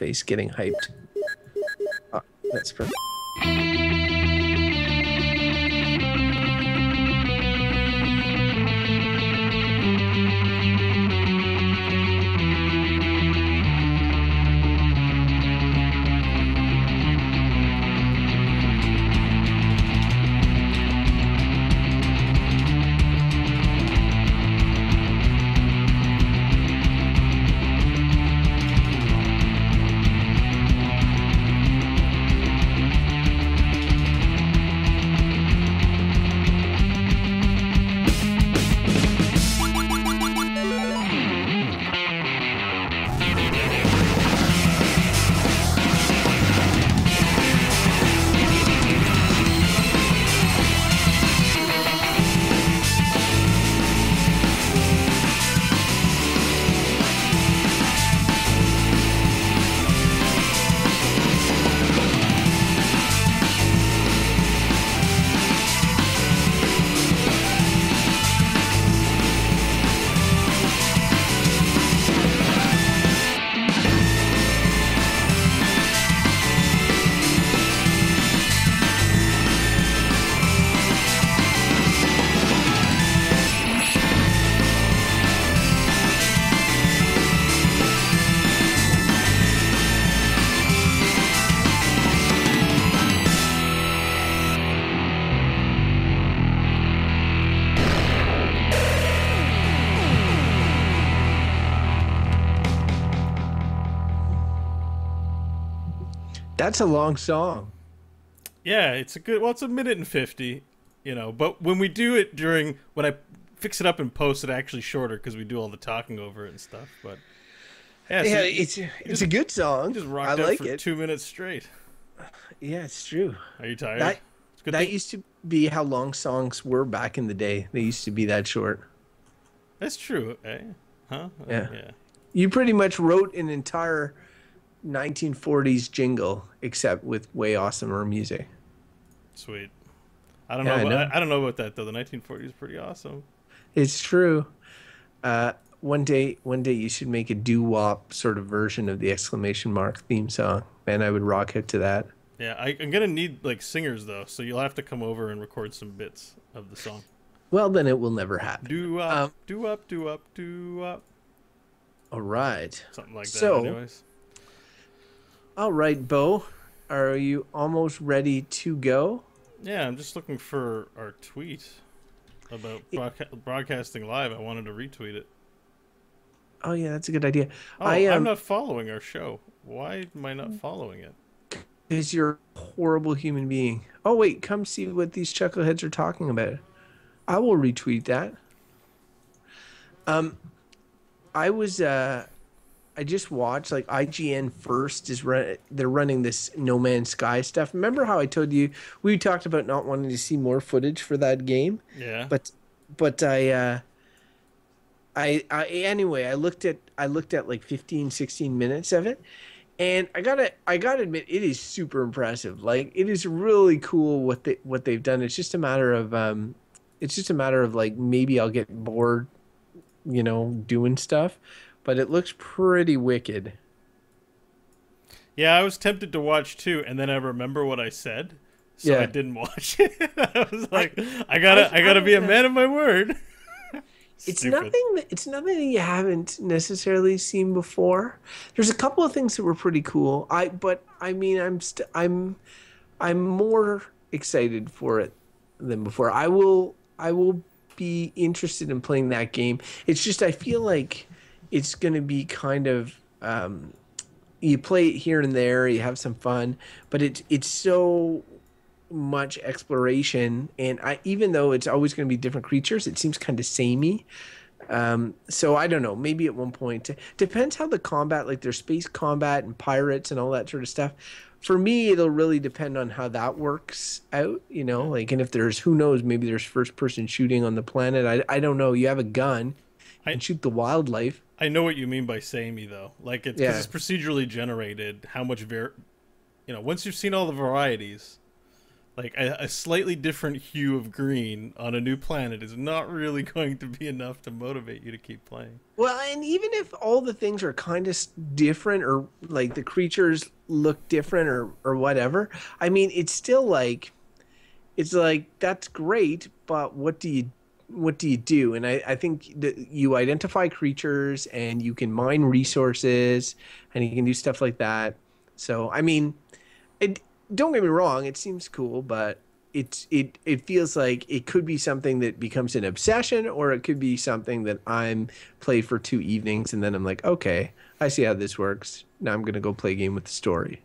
face getting hyped. That's perfect. That's a long song. Yeah, it's a good. Well, it's a minute and 50, you know. But when we do it when I fix it up and post it, actually shorter because we do all the talking over it and stuff. But yeah, so it's a good song. Just rocked out for 2 minutes straight. Yeah, it's true. Are you tired? That used to be how long songs were back in the day. They used to be that short. That's true, eh? Huh? Yeah. You pretty much wrote an entire 1940s jingle, except with way awesomer music. Sweet. I don't know about that though. The 1940s is pretty awesome. It's true. One day you should make a doo-wop sort of version of the Exclamation Mark theme song, and I would rock it to that. Yeah, I'm gonna need like singers though, so you'll have to come over and record some bits of the song. Well, then it will never happen. Doo-wop, doo-wop, doo-wop, doo-wop. All right. Something like that. Anyways. All right, Bo, are you almost ready to go? Yeah, I'm just looking for our tweet about broadcasting live. I wanted to retweet it. Oh, yeah, that's a good idea. Oh, I'm not following our show. Why am I not following it? Because you're a horrible human being. Oh, wait, come see what these chuckleheads are talking about. I will retweet that. I just watched, like, IGN First they're running this No Man's Sky stuff. Remember how I told you we talked about not wanting to see more footage for that game? Yeah. But anyway, I looked at like 15, 16 minutes of it, and I gotta admit, it is super impressive. Like, it is really cool what they've done. It's just a matter of like, maybe I'll get bored, you know, doing stuff. But it looks pretty wicked. Yeah, I was tempted to watch too, and then I remember what I said, so I didn't watch it. I was like, I gotta be a man of my word. It's nothing that you haven't necessarily seen before. There's a couple of things that were pretty cool. I'm more excited for it than before. I will be interested in playing that game. It's just I feel like it's going to be kind of you play it here and there, you have some fun, but it's so much exploration, and even though it's always going to be different creatures, it seems kind of samey. So I don't know, maybe at one point, depends how the combat, like there's space combat and pirates and all that sort of stuff. For me, it'll really depend on how that works out, you know, like, and if there's, who knows, maybe there's first person shooting on the planet. I don't know. You have a gun and shoot the wildlife. I know what you mean by samey though. Like, it's because it's procedurally generated. How much once you've seen all the varieties, like a slightly different hue of green on a new planet is not really going to be enough to motivate you to keep playing. Well, and even if all the things are kind of different, or like the creatures look different, or whatever, I mean, it's still like, it's like, that's great, but what do you do? And I think that you identify creatures and you can mine resources and you can do stuff like that. So I mean, don't get me wrong, it seems cool, but it feels like it could be something that becomes an obsession, or it could be something that I'm played for 2 evenings and then I'm like, okay, I see how this works. Now I'm gonna go play a game with the story.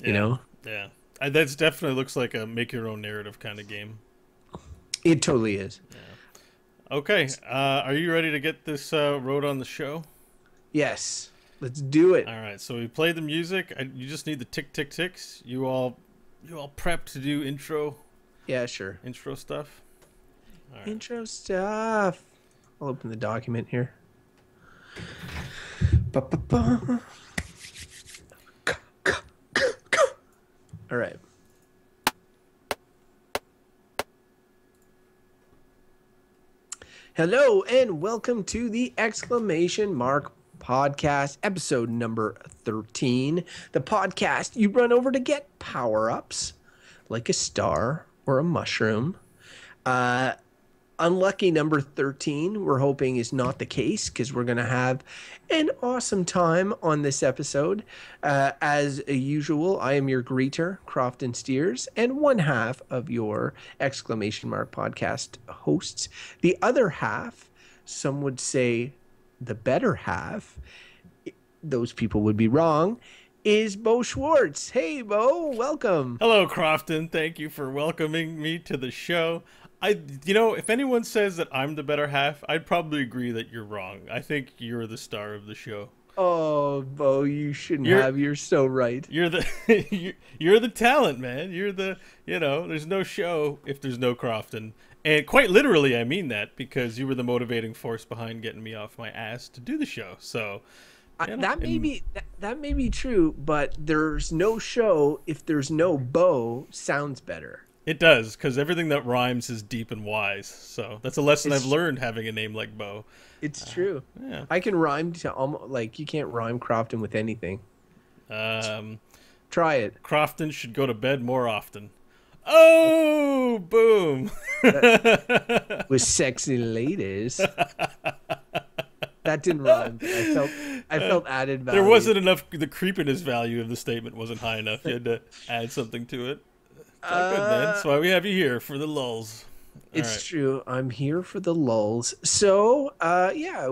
You know? Yeah. That's definitely looks like a make your own narrative kind of game. It totally is. Yeah. Okay. Are you ready to get this road on the show? Yes. Let's do it. All right. So we played the music. You just need the tick tick ticks. You all prepped to do intro? Yeah, sure. Intro stuff. All right. Intro stuff. I'll open the document here. Ba-ba-ba. All right. Hello and welcome to the Exclamation Mark podcast, episode number 13. The podcast you run over to get power-ups like a star or a mushroom. Unlucky number 13, we're hoping is not the case, because we're going to have an awesome time on this episode. As usual, I am your greeter, Crofton Steers, and one half of your Exclamation Mark podcast hosts. The other half, some would say the better half, those people would be wrong, is Bo Schwartz. Hey, Bo, welcome. Hello, Crofton. Thank you for welcoming me to the show. If anyone says that I'm the better half, I'd probably agree that you're wrong. I think you're the star of the show. Oh, Bo, you shouldn't have. You're so right. You're the you're the talent, man. You're the, there's no show if there's no Crofton. And quite literally, I mean that, because you were the motivating force behind getting me off my ass to do the show. So that may be true, but there's no show if there's no Bo. Sounds better. It does, because everything that rhymes is deep and wise. So that's a lesson I've learned having a name like Bo. It's true. Yeah. I can rhyme to almost, like, you can't rhyme Crofton with anything. Try it. Crofton should go to bed more often. Oh, boom. With sexy ladies. That didn't rhyme. I felt added value. There wasn't enough. The creepiness value of the statement wasn't high enough. You had to add something to it. It's all good, man. That's why we have you here, for the lulls. It's true. I'm here for the lulls. So,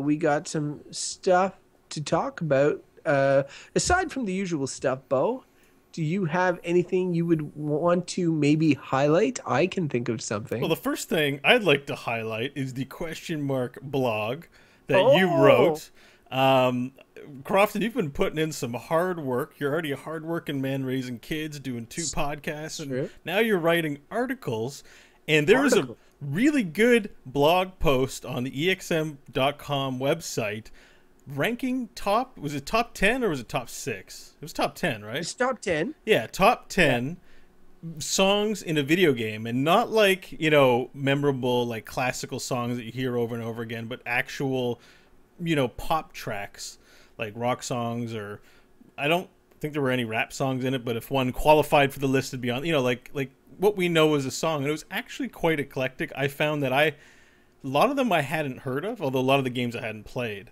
we got some stuff to talk about. Aside from the usual stuff, Bo, do you have anything you would want to maybe highlight? I can think of something. Well, the first thing I'd like to highlight is the question mark blog that you wrote. Crofton, you've been putting in some hard work. You're already a hard-working man raising kids, doing 2 podcasts, and now you're writing articles. And there is a really good blog post on the EXM.com website ranking was it top 10 or was it top 6? It was top 10, right? It's top 10. Yeah, top 10 songs in a video game, and not like, memorable, like classical songs that you hear over and over again, but actual, pop tracks, like rock songs, or I don't think there were any rap songs in it, but if one qualified for the list, it'd be on, like what we know as a song. And it was actually quite eclectic. I found that a lot of them I hadn't heard of, although a lot of the games I hadn't played.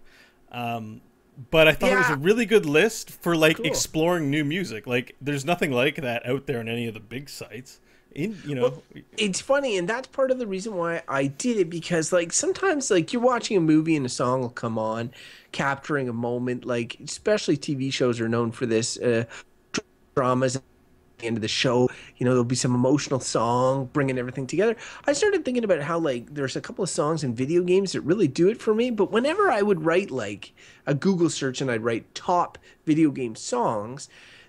But I thought it was a really good list for exploring new music. Like, there's nothing like that out there on any of the big sites. Well, it's funny, and that's part of the reason why I did it, because like sometimes like you're watching a movie and a song will come on, capturing a moment. Like, especially TV shows are known for this. Dramas at the end of the show, there'll be some emotional song bringing everything together. I started thinking about how like there's a couple of songs in video games that really do it for me. But whenever I would write like a Google search and I'd write top video game songs,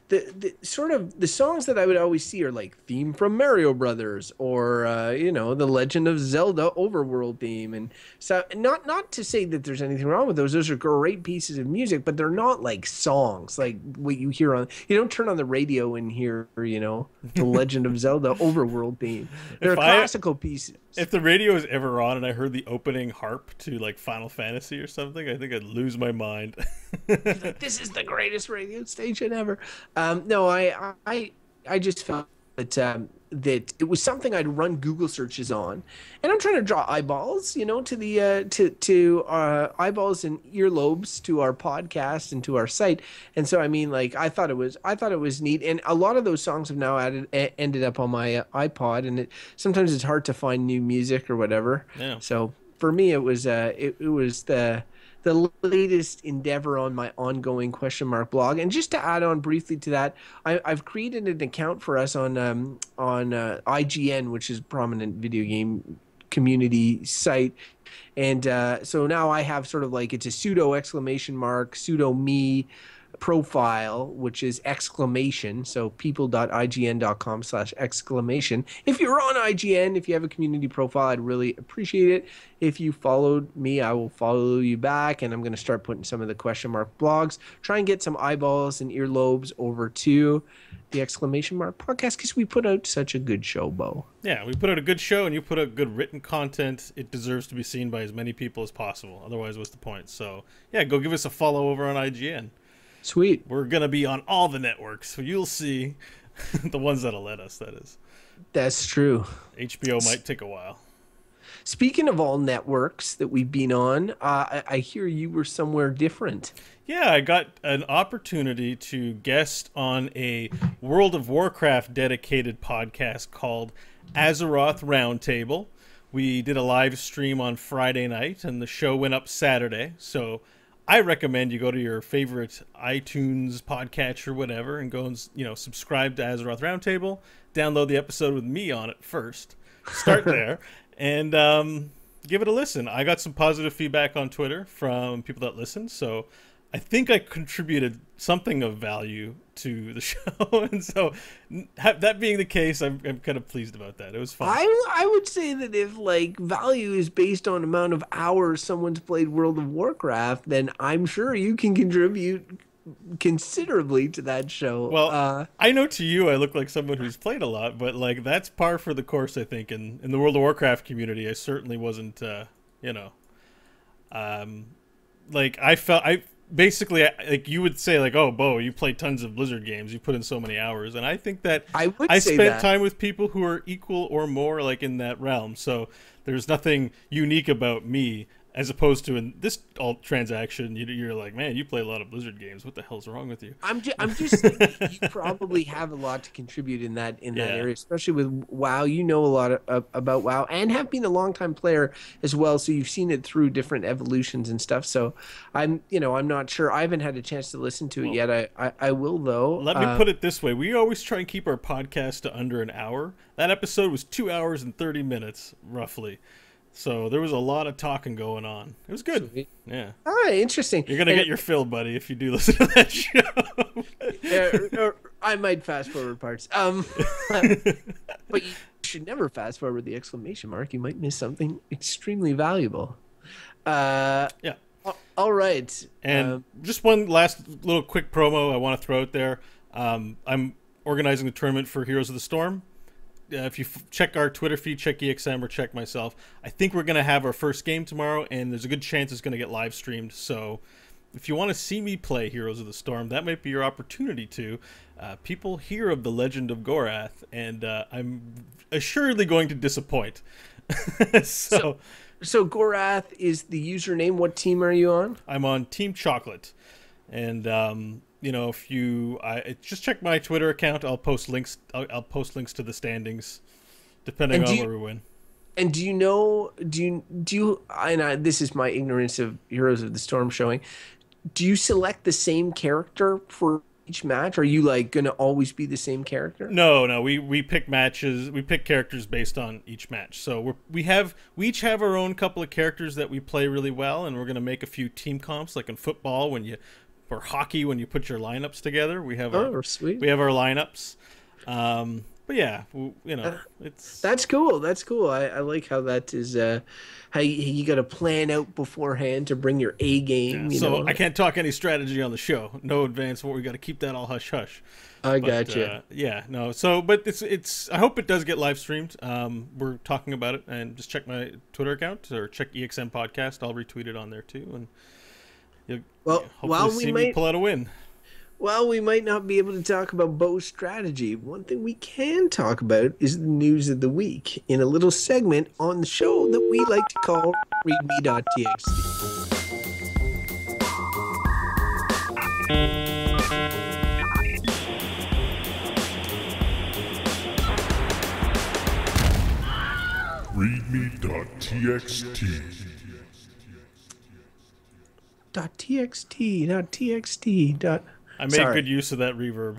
the sort of the songs that I would always see are like theme from Mario Brothers, or you know, the Legend of Zelda overworld theme. And so not to say that there's anything wrong with those are great pieces of music, but they're not like songs like what you hear on, you don't turn on the radio and hear, you know, the Legend of Zelda overworld theme. They're classical pieces. If the radio is ever on and I heard the opening harp to like Final Fantasy or something, I think I'd lose my mind. Like, this is the greatest radio station ever. No, I just felt that that it was something I'd run Google searches on, and I'm trying to draw eyeballs, you know, to the to eyeballs and earlobes to our podcast and to our site. And so I mean, like, I thought it was neat, and a lot of those songs have now ended up on my iPod, and sometimes it's hard to find new music or whatever. Yeah. So for me, it was it was the latest endeavor on my ongoing question mark blog. And just to add on briefly to that, I've created an account for us on IGN, which is a prominent video game community site. And so now I have sort of like, it's a pseudo exclamation mark, pseudo me profile, which is exclamation. So people.ign.com/exclamation. If you're on IGN, if you have a community profile, I'd really appreciate it. If you followed me, I will follow you back, and I'm going to start putting some of the question mark blogs, try and get some eyeballs and earlobes over to the exclamation mark podcast, because we put out such a good show, Bo. Yeah, we put out a good show, and you put out good written content. It deserves to be seen by as many people as possible. Otherwise, what's the point? So yeah, go give us a follow over on IGN. Sweet. We're going to be on all the networks, so you'll see. The ones that'll let us, that is. That's true. HBO might take a while. Speaking of all networks that we've been on, I hear you were somewhere different. Yeah, I got an opportunity to guest on a World of Warcraft dedicated podcast called Azeroth Roundtable. We did a live stream on Friday night, and the show went up Saturday, so I recommend you go to your favorite iTunes podcatcher or whatever and go and, you know, subscribe to Azeroth Roundtable, download the episode with me on it first, start there, and give it a listen. I got some positive feedback on Twitter from people that listened, so I think I contributed something of value to the show. And so that being the case, I'm kind of pleased about that. It was fun. I would say that if like value is based on amount of hours someone's played World of Warcraft, then I'm sure you can contribute considerably to that show. Well, I know to you I look like someone who's played a lot, but like that's par for the course, I think, in the World of Warcraft community. I certainly wasn't you know, like I basically, like you would say, like, oh, Bo, you play tons of Blizzard games, you put in so many hours, and I think that I spent time with people who are equal or more, like, in that realm. So there's nothing unique about me, as opposed to in this transaction, you're like, man, you play a lot of Blizzard games. What the hell's wrong with you? I'm just thinking you probably have a lot to contribute in that area, especially with WoW. You know a lot about WoW and have been a longtime player as well, so you've seen it through different evolutions and stuff. So I'm not sure. I haven't had a chance to listen to it yet. I will though. Let me put it this way: we always try and keep our podcast to under an hour. That episode was 2 hours and 30 minutes, roughly. So there was a lot of talking going on. It was good. Sweet. Yeah. Ah, interesting. You're going to get your fill, buddy, if you do listen to that show. Or I might fast forward parts. But you should never fast forward the exclamation mark. You might miss something extremely valuable. Yeah. All right. And just one last little quick promo I want to throw out there. I'm organizing the tournament for Heroes of the Storm. If you check our Twitter feed, check EXM or check myself, I think we're going to have our first game tomorrow, and there's a good chance it's going to get live streamed. So if you want to see me play Heroes of the Storm, that might be your opportunity to. People hear of the Legend of Gorath, and I'm assuredly going to disappoint. So Gorath is the username. What team are you on? I'm on Team Chocolate. And you know, if you just check my Twitter account, I'll post links. I'll post links to the standings, depending on where we win. And do you know? Do you? And this is my ignorance of Heroes of the Storm showing. Do you select the same character for each match? Are you like going to always be the same character? No. We pick matches. We pick characters based on each match. So we each have our own couple of characters that we play really well, and we're going to make a few team comps, like in football when you or hockey when you put your lineups together. Oh, sweet. We have our lineups. But yeah, you know, it's That's cool. That's cool. I like how that is. How you got to plan out beforehand to bring your A game. yeah. You So know. I can't talk any strategy on the show. No advance. What we got to keep that all hush hush. I But gotcha. yeah, no. So, but it's. I hope it does get live streamed. We're talking about it, and just check my Twitter account or check EXM podcast. I'll retweet it on there too, and you'll Well, hopefully while see me pull out a win. we might not be able to talk about Bo's strategy, one thing we can talk about is the news of the week in a little segment on the show that we like to call ReadMe.txt. readme.txt. .txt. I made Sorry. good use of that reverb.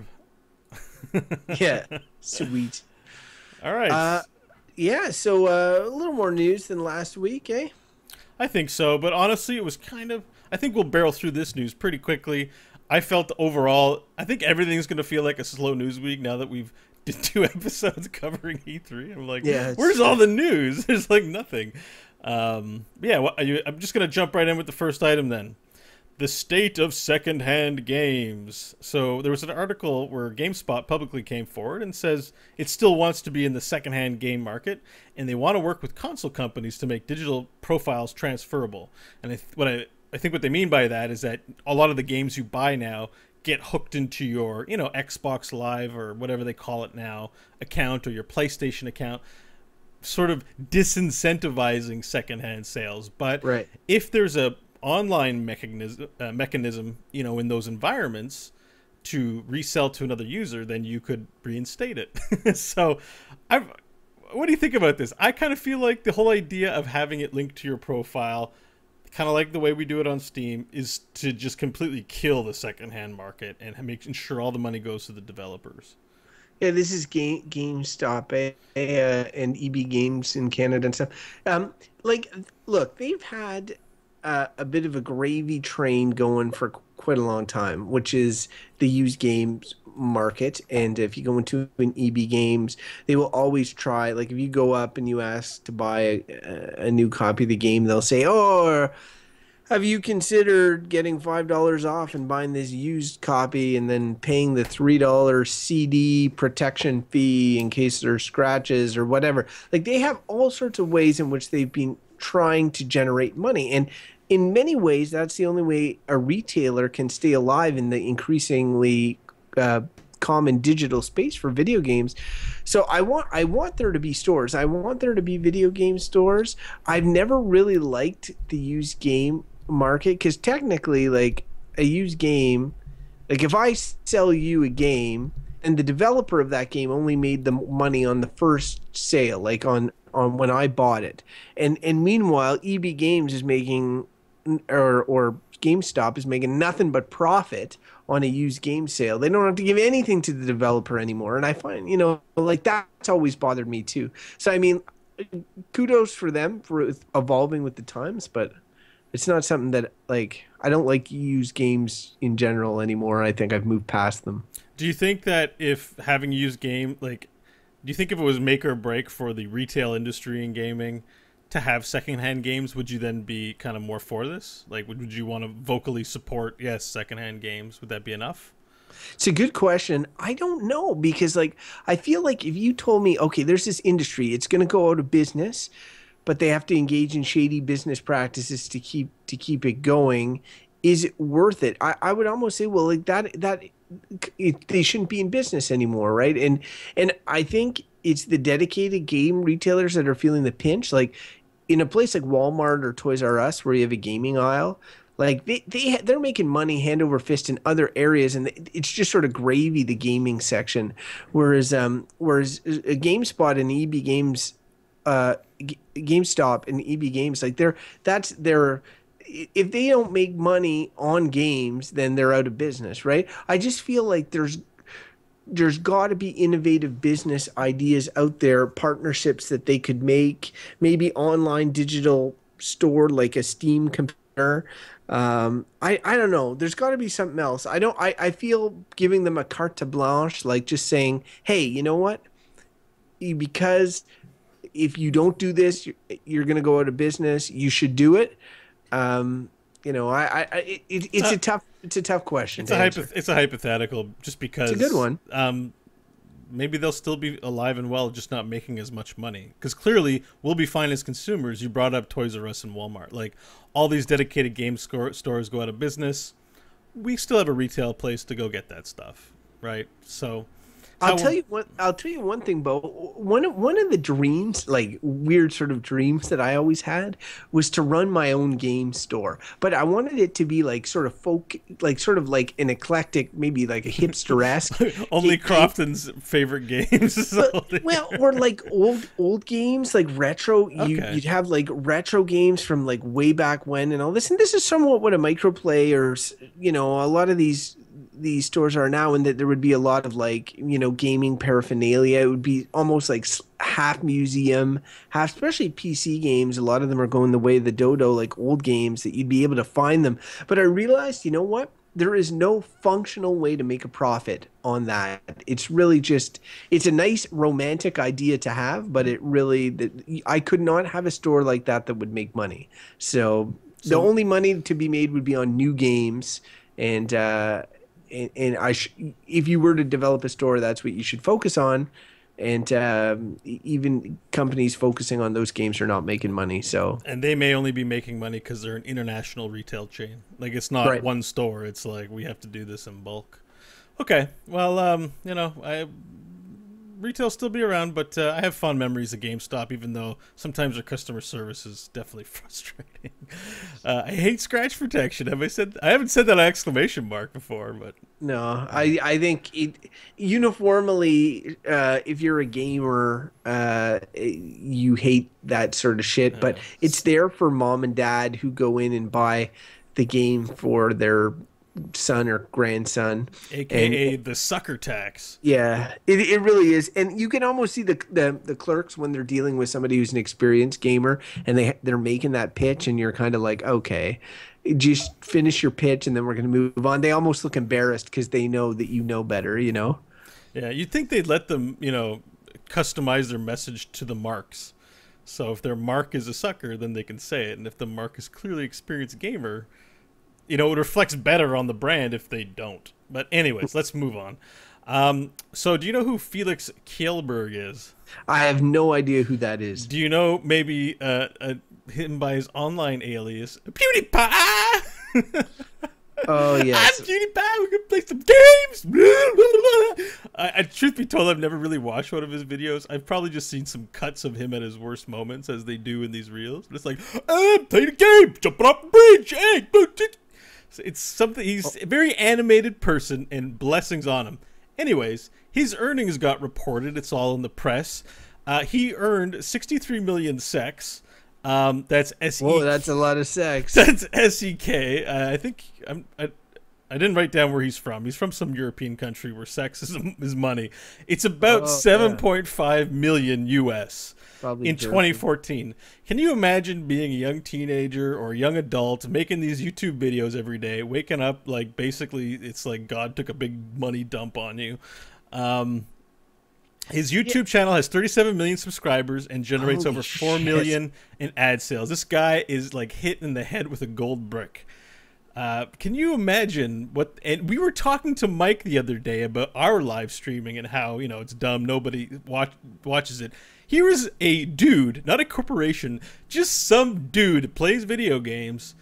Yeah, sweet. All right. Yeah, so a little more news than last week, eh? I think so, but honestly, it was kind of. I think we'll barrel through this news pretty quickly. I felt overall, I think everything's going to feel like a slow news week now that we've did 2 episodes covering E3. I'm like, Yeah, where's all the news? There's like nothing. Yeah, I'm just going to jump right in with the first item then. The state of secondhand games. So there was an article where GameSpot publicly came forward and says it still wants to be in the secondhand game market, and they want to work with console companies to make digital profiles transferable. And I think what they mean by that is that a lot of the games you buy now get hooked into your, Xbox Live or whatever they call it now account, or your PlayStation account, sort of disincentivizing secondhand sales. But Right. if there's a online mechanism, in those environments to resell to another user, then you could reinstate it. So what do you think about this? I kind of feel like the whole idea of having it linked to your profile, kind of like the way we do it on Steam, is to just completely kill the secondhand market and make sure all the money goes to the developers. Yeah, this is GameStop and EB Games in Canada and stuff. Look, they've had a bit of a gravy train going for quite a long time, which is the used games market. And if you go into an EB Games, they will always try. Like if you go up and you ask to buy a new copy of the game, they'll say, "Oh, have you considered getting $5 off and buying this used copy and then paying the $3 CD protection fee in case there are scratches or whatever?" Like they have all sorts of ways in which they've been trying to generate money. And in many ways, that's the only way a retailer can stay alive in the increasingly common digital space for video games. So I want there to be stores. I want there to be video game stores. I've never really liked the used game market because technically, like a used game, like if I sell you a game and the developer of that game only made the money on the first sale, like on when I bought it, and meanwhile EB Games is making or GameStop is making nothing but profit on a used game sale. They don't have to give anything to the developer anymore. And I find, like that's always bothered me too. So, I mean, kudos for them for evolving with the times, but it's not something that like, I don't like used games in general anymore. I think I've moved past them. Do you think that if having used game, like, do you think if it was make or break for the retail industry in gaming to have secondhand games, would you then be kind of more for this? Like, would you want to vocally support, yes, secondhand games? Would that be enough? It's a good question. I don't know because, like, I feel like if you told me, okay, there's this industry, it's going to go out of business, but they have to engage in shady business practices to keep it going. Is it worth it? I would almost say, well, like they shouldn't be in business anymore, right? And I think it's the dedicated game retailers that are feeling the pinch. Like in a place like Walmart or Toys R Us, where you have a gaming aisle, like they're making money hand over fist in other areas, and it's just sort of gravy, the gaming section. Whereas a GameSpot and EB Games, GameStop and EB Games, like that's their. If they don't make money on games, then they're out of business, right? I just feel like there's got to be innovative business ideas out there, partnerships that they could make, maybe online digital store like a Steam comparison I don't know. There's got to be something else. I feel giving them a carte blanche, like just saying, hey, you know what? Because if you don't do this, you're going to go out of business. You should do it. It's a tough question to answer. It's a hypothetical, just because It's a good one. Maybe they'll still be alive and well, just not making as much money. Because clearly, we'll be fine as consumers. You brought up Toys R Us and Walmart. Like, all these dedicated game stores go out of business. We still have a retail place to go get that stuff, right? So, I'll tell you one thing, Bo. One of the dreams, like weird sort of dreams that I always had, was to run my own game store. But I wanted it to be like sort of like an eclectic, maybe like a hipster-esque. Only Crofton's favorite games. Well, or like old games, like retro. You'd have like retro games from like way back when and all this. And this is somewhat what a microplay or a lot of these stores are now, and that there would be a lot of like gaming paraphernalia. It would be almost like half museum, half, especially PC games. A lot of them are going the way of the dodo, like old games that you'd be able to find them. But I realized, you know what? There is no functional way to make a profit on that. It's really just, it's a nice romantic idea to have, but I could not have a store like that would make money. So the only money to be made would be on new games. And if you were to develop a store, that's what you should focus on. And even companies focusing on those games are not making money. And they may only be making money because they're an international retail chain. Like, it's not one store. It's like, we have to do this in bulk. Okay, well, retail still be around, but I have fond memories of GameStop, even though sometimes their customer service is definitely frustrating. I hate scratch protection. I haven't said that exclamation mark before, but no, I think uniformly, if you're a gamer, you hate that sort of shit. But it's there for mom and dad who go in and buy the game for their son or grandson, aka the sucker tax. Yeah, it really is. And you can almost see the clerks when they're dealing with somebody who's an experienced gamer, and they're making that pitch, and you're kind of like, okay, just finish your pitch and then we're going to move on. They almost look embarrassed because they know that you know better, Yeah, you'd think they'd let them customize their message to the marks. So if their mark is a sucker, then they can say it, and if the mark is clearly experienced gamer, it reflects better on the brand if they don't. But anyways, let's move on. So do you know who Felix Kjellberg is? I have no idea who that is. Do you know maybe him by his online alias, PewDiePie? Oh, yes. I'm PewDiePie, we're going to play some games. Truth be told, I've never really watched one of his videos. I've probably just seen some cuts of him at his worst moments, as they do in these reels. But it's like, I'm playing a game, jumping off the bridge, hey, it's something. He's a very animated person, and blessings on him. Anyways, his earnings got reported. It's all in the press. He earned 63 million secs. That's SEK. Whoa, that's a lot of sex. That's SEK. I think I didn't write down where he's from. He's from some European country where sex is money. It's about 7.5 million US. Probably in 2014. Can you imagine being a young teenager or a young adult making these YouTube videos every day, waking up like basically it's like God took a big money dump on you? His YouTube channel has 37 million subscribers and generates over 4 million in ad sales. This guy is like hit in the head with a gold brick. Can you imagine what? And we were talking to Mike the other day about our live streaming and how it's dumb. Nobody watches it. Here is a dude, not a corporation, just some dude plays video games.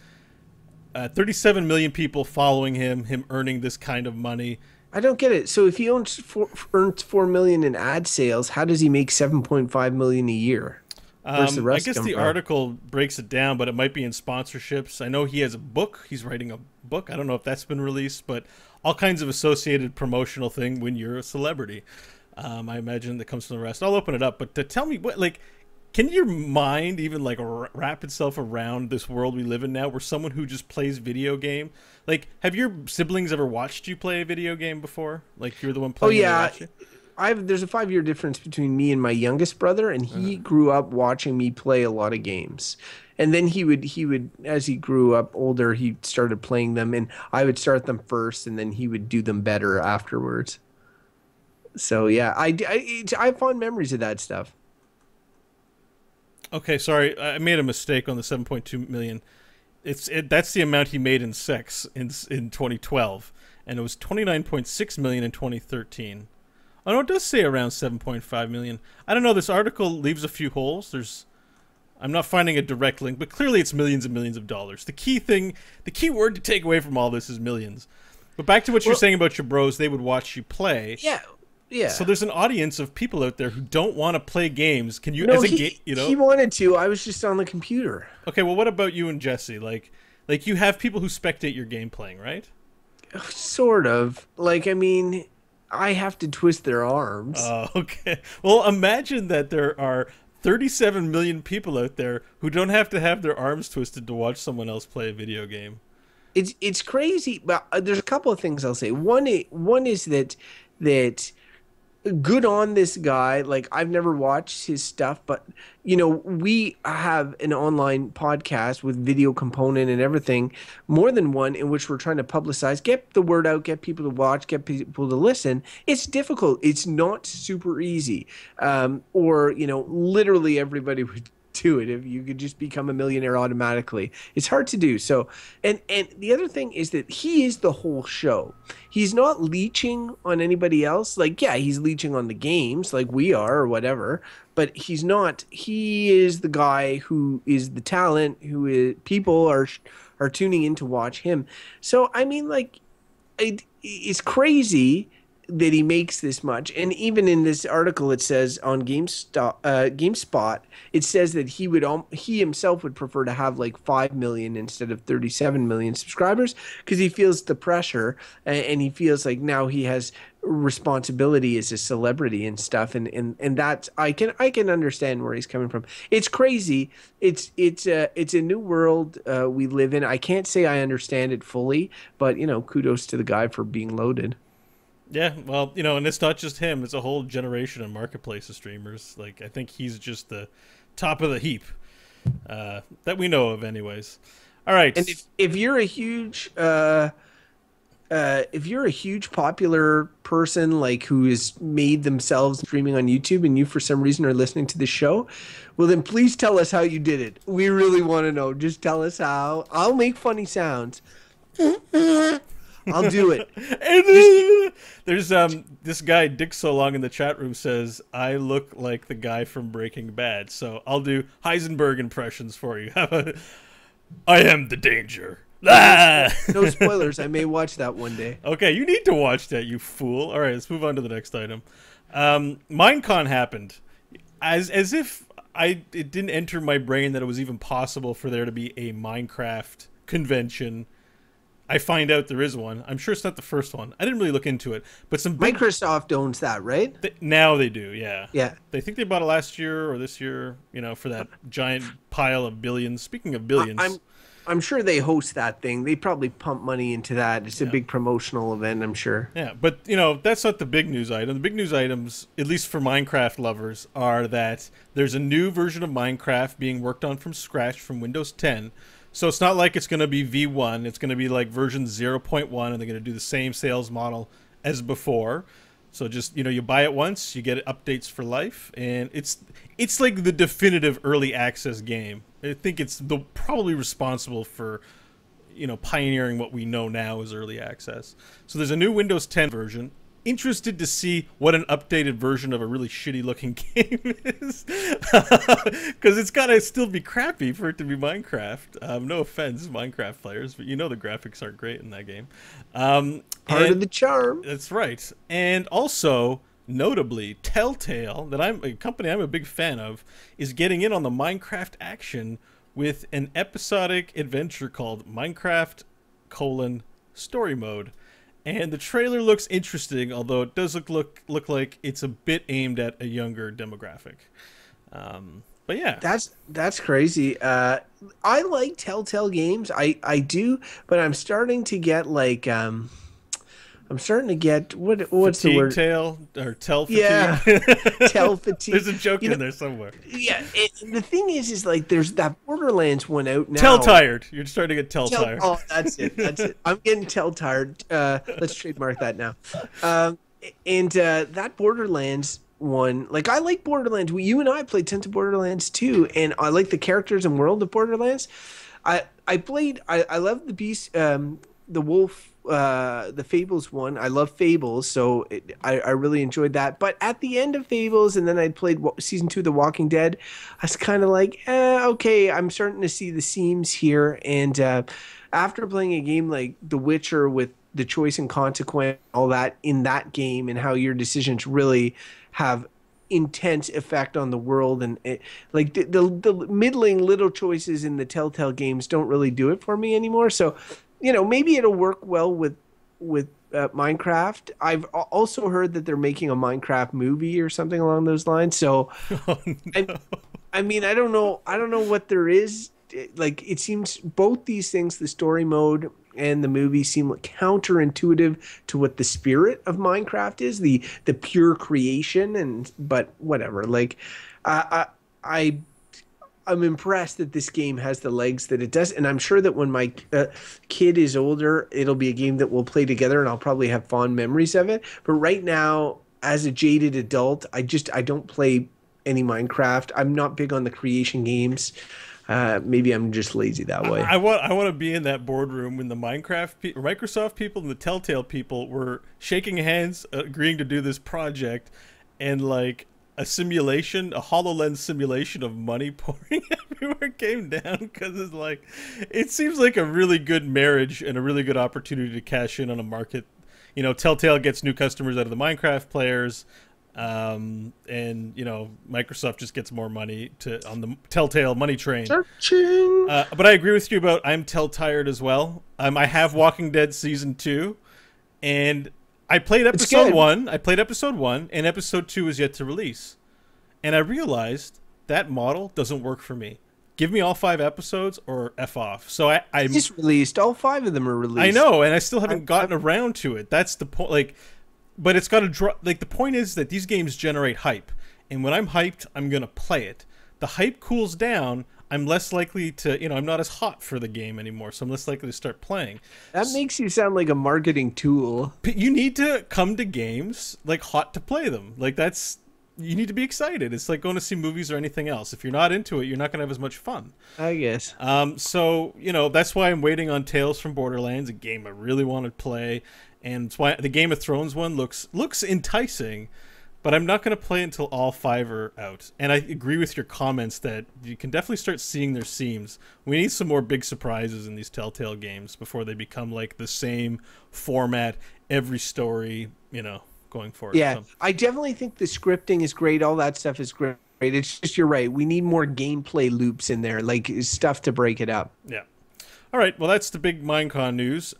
37 million people following him earning this kind of money. I don't get it. So if he earns 4 million in ad sales, how does he make 7.5 million a year? I guess the article breaks it down, but it might be in sponsorships. I know he has a book. He's writing a book. I don't know if that's been released, but all kinds of associated promotional thing when you're a celebrity. I imagine that comes from the rest. I'll open it up, but to tell me can your mind even like wrap itself around this world we live in now, where someone who just plays video game, like, have your siblings ever watched you play a video game before? Like, you're the one playing. Oh yeah. there's a 5-year difference between me and my youngest brother, and he grew up watching me play a lot of games. And then he would as he grew up older, he started playing them, and I would start them first, and then he would do them better afterwards. So yeah, I have fond memories of that stuff. Okay, sorry, I made a mistake on the 7.2 million. That's the amount he made in sex in 2012, and it was 29.6 million in 2013. Oh no, it does say around 7.5 million. I don't know. This article leaves a few holes. I'm not finding a direct link, but clearly it's millions and millions of dollars. The key word to take away from all this is millions. But back to what you're saying about your bros, they would watch you play. Yeah. Yeah. So there's an audience of people out there who don't want to play games. Can you, No, as a he wanted to. I was just on the computer. Okay, well, what about you and Jesse? Like you have people who spectate your game playing, right? Sort of. Like, I mean, I have to twist their arms. Oh, okay. Well, imagine that there are 37 million people out there who don't have to have their arms twisted to watch someone else play a video game. It's crazy, but there's a couple of things I'll say. One is that good on this guy. Like, I've never watched his stuff, but we have an online podcast with video component and everything, more than one, in which we're trying to publicize, get the word out, get people to watch, get people to listen. It's difficult. It's not super easy. Or literally everybody would do it if you could just become a millionaire automatically. It's hard to do. So, and the other thing is that he is the whole show. He's not leeching on anybody else. Like, yeah, he's leeching on the games like we are or whatever, but he's not. He is the guy who is the talent, people are tuning in to watch him. So, I mean, like, it's crazy that he makes this much. And even in this article, it says on GameSpot, it says that he himself would prefer to have like 5 million instead of 37 million subscribers, because he feels the pressure, and he feels like now he has responsibility as a celebrity and stuff. And that's, I can understand where he's coming from. It's crazy. It's a new world we live in. I can't say I understand it fully, but kudos to the guy for being loaded. Yeah, well, and it's not just him. It's a whole generation of marketplace of streamers. Like, I think he's just the top of the heap that we know of anyways. All right. And if you're a huge popular person, like, who has made themselves streaming on YouTube, and you for some reason are listening to this show, well, then please tell us how you did it. We really want to know. Just tell us how. I'll make funny sounds. I'll do it. There's this guy Dick So Long in the chat room says, I look like the guy from Breaking Bad, so I'll do Heisenberg impressions for you. I am the danger. No spoilers. I may watch that one day. Okay, you need to watch that, you fool. All right, let's move on to the next item. Minecon happened. As if it didn't enter my brain that it was even possible for there to be a Minecraft convention. I find out there is one. I'm sure it's not the first one. I didn't really look into it, but Microsoft owns that, right? Now they do, yeah. Yeah. They think they bought it last year or this year, for that giant pile of billions. Speaking of billions, I'm sure they host that thing. They probably pump money into that. It's a big promotional event, I'm sure. Yeah, but that's not the big news item. The big news items, at least for Minecraft lovers, are that there's a new version of Minecraft being worked on from scratch from Windows 10. So it's not like it's going to be V1. It's going to be like version 0.1, and they're going to do the same sales model as before. So just, you buy it once, you get updates for life, and it's like the definitive early access game. I think it's probably responsible for, pioneering what we know now as early access. So there's a new Windows 10 version. Interested to see what an updated version of a really shitty looking game is, because it's gotta still be crappy for it to be Minecraft. No offense, Minecraft players, but the graphics aren't great in that game. Part of the charm. That's right. And also, notably, Telltale, a company I'm a big fan of, is getting in on the Minecraft action with an episodic adventure called Minecraft: Story Mode. And the trailer looks interesting, although it does look like it's a bit aimed at a younger demographic. But yeah, that's crazy. I like Telltale games. I do, but I'm starting to get like I'm starting to get what's the Fatigue word? tail or tell Yeah, fatigue. tell fatigue. There's a joke You know, in there somewhere. yeah. The thing is like there's that Borderlands one out Tell now. tired. You're starting to get tell tired. Oh, that's it. That's it. I'm getting tell tired. Let's trademark that now. And that Borderlands one, like I like Borderlands. You and I played tons of Borderlands too, and I like the characters and world of Borderlands. I love the beast, the wolf, the Fables one. I love Fables, so I really enjoyed that. But at the end of Fables, and then I played season 2 of The Walking Dead, I was kind of like, okay, I'm starting to see the seams here. And after playing a game like The Witcher with the choice and consequence, all that in that game, and how your decisions really have intense effect on the world, and like the middling little choices in the Telltale games don't really do it for me anymore. So, maybe it'll work well with Minecraft. I've also heard that they're making a Minecraft movie or something along those lines. So, Oh, no. I mean, I don't know what there is. Like, it seems both these things, the story mode and the movie, seem like counterintuitive to what the spirit of Minecraft is, the pure creation. But whatever. Like, I'm impressed that this game has the legs that it does, and I'm sure that when my kid is older, it'll be a game that we'll play together, and I'll probably have fond memories of it. But right now, as a jaded adult, I don't play any Minecraft. I'm not big on the creation games. Maybe I'm just lazy that way. I want to be in that boardroom when the Microsoft people and the Telltale people were shaking hands, agreeing to do this project, and like a HoloLens simulation of money pouring everywhere came down, because it's like, it seems like a really good marriage and a really good opportunity to cash in on a market. Telltale gets new customers out of the Minecraft players. And Microsoft just gets more money on the Telltale money train. Searching. But I agree with you about I'm tired as well. I have Walking Dead season 2, and I played episode 1. I played episode 1, and episode 2 is yet to release. And I realized that model doesn't work for me. Give me all 5 episodes or F off. So I just released. All 5 of them are released. I know, and I still haven't gotten around to it. That's the point. Like. But it's got to draw. Like, the point is that these games generate hype, and when I'm hyped, I'm gonna play it. The hype cools down. I'm less likely to, I'm not as hot for the game anymore, so I'm less likely to start playing. That makes you sound like a marketing tool. You need to come to games like hot to play them. Like, you need to be excited. It's like going to see movies or anything else. If you're not into it, you're not gonna have as much fun, I guess. So that's why I'm waiting on Tales from Borderlands, a game I really want to play. And it's why the Game of Thrones one looks enticing, but I'm not going to play until all 5 are out. And I agree with your comments that you can definitely start seeing their seams. We need some more big surprises in these Telltale games before they become like the same format, every story, going forward. Yeah, so. I definitely think the scripting is great. All that stuff is great. It's just, you're right. We need more gameplay loops in there, like stuff to break it up. Yeah. All right. Well, that's the big Minecon news.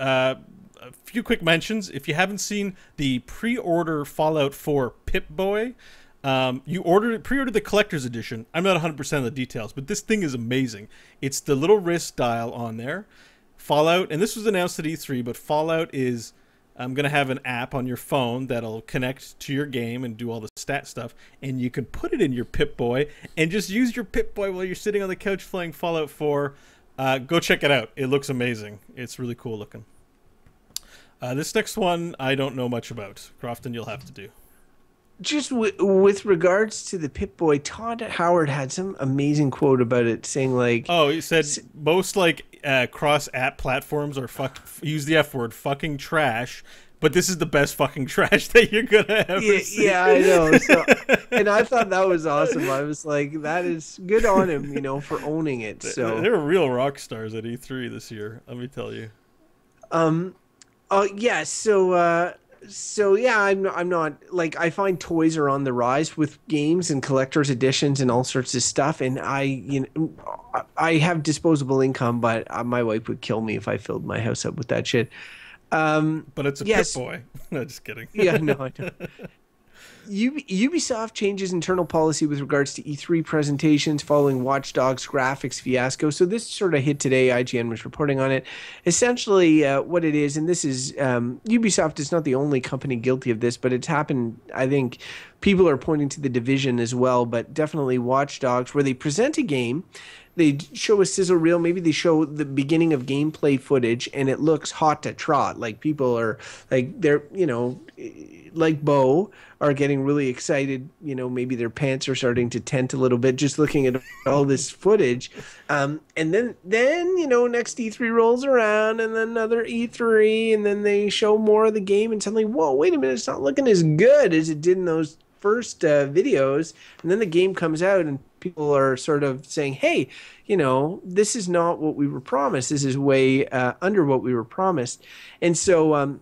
A few quick mentions. If you haven't seen the pre-order Fallout 4 Pip-boy, you pre-ordered the collector's edition. I'm not 100% of the details, but this thing is amazing. It's the little wrist dial on there. Fallout, and this was announced at E3, but Fallout is going to have an app on your phone that'll connect to your game and do all the stat stuff, and you can put it in your Pip-boy and just use your Pip-boy while you're sitting on the couch playing Fallout 4. Go check it out. It looks amazing. It's really cool looking. This next one, I don't know much about. Crofton, you'll have to do. Just with regards to the Pip-boy, Todd Howard had some amazing quote about it, saying like... Oh, he said most cross-app platforms are use the F word, fucking trash, but this is the best fucking trash that you're gonna ever see. Yeah, I know. So, and I thought that was awesome. I was like, that is good on him, for owning it. So they were real rock stars at E3 this year, let me tell you. Yeah, so yeah, I'm not like, I find toys are on the rise with games and collector's editions and all sorts of stuff, and I have disposable income, but my wife would kill me if I filled my house up with that shit. But it's a Pip-boy. No, just kidding. Yeah, no, I don't. Ubisoft changes internal policy with regards to E3 presentations following Watch Dogs graphics fiasco. So this sort of hit today. IGN was reporting on it. Essentially, what it is, and this is Ubisoft is not the only company guilty of this, but it's happened. I think people are pointing to The Division as well, but definitely Watch Dogs, where they present a game. They show a sizzle reel. Maybe they show the beginning of gameplay footage, and it looks hot to trot. Like people are like they're like Bo are getting really excited. Maybe their pants are starting to tent a little bit just looking at all this footage. And then next E3 rolls around, and then another E3, and then they show more of the game, and suddenly, whoa, wait a minute, it's not looking as good as it did in those first videos. And then the game comes out, and people are sort of saying, hey, this is not what we were promised. This is way under what we were promised. And so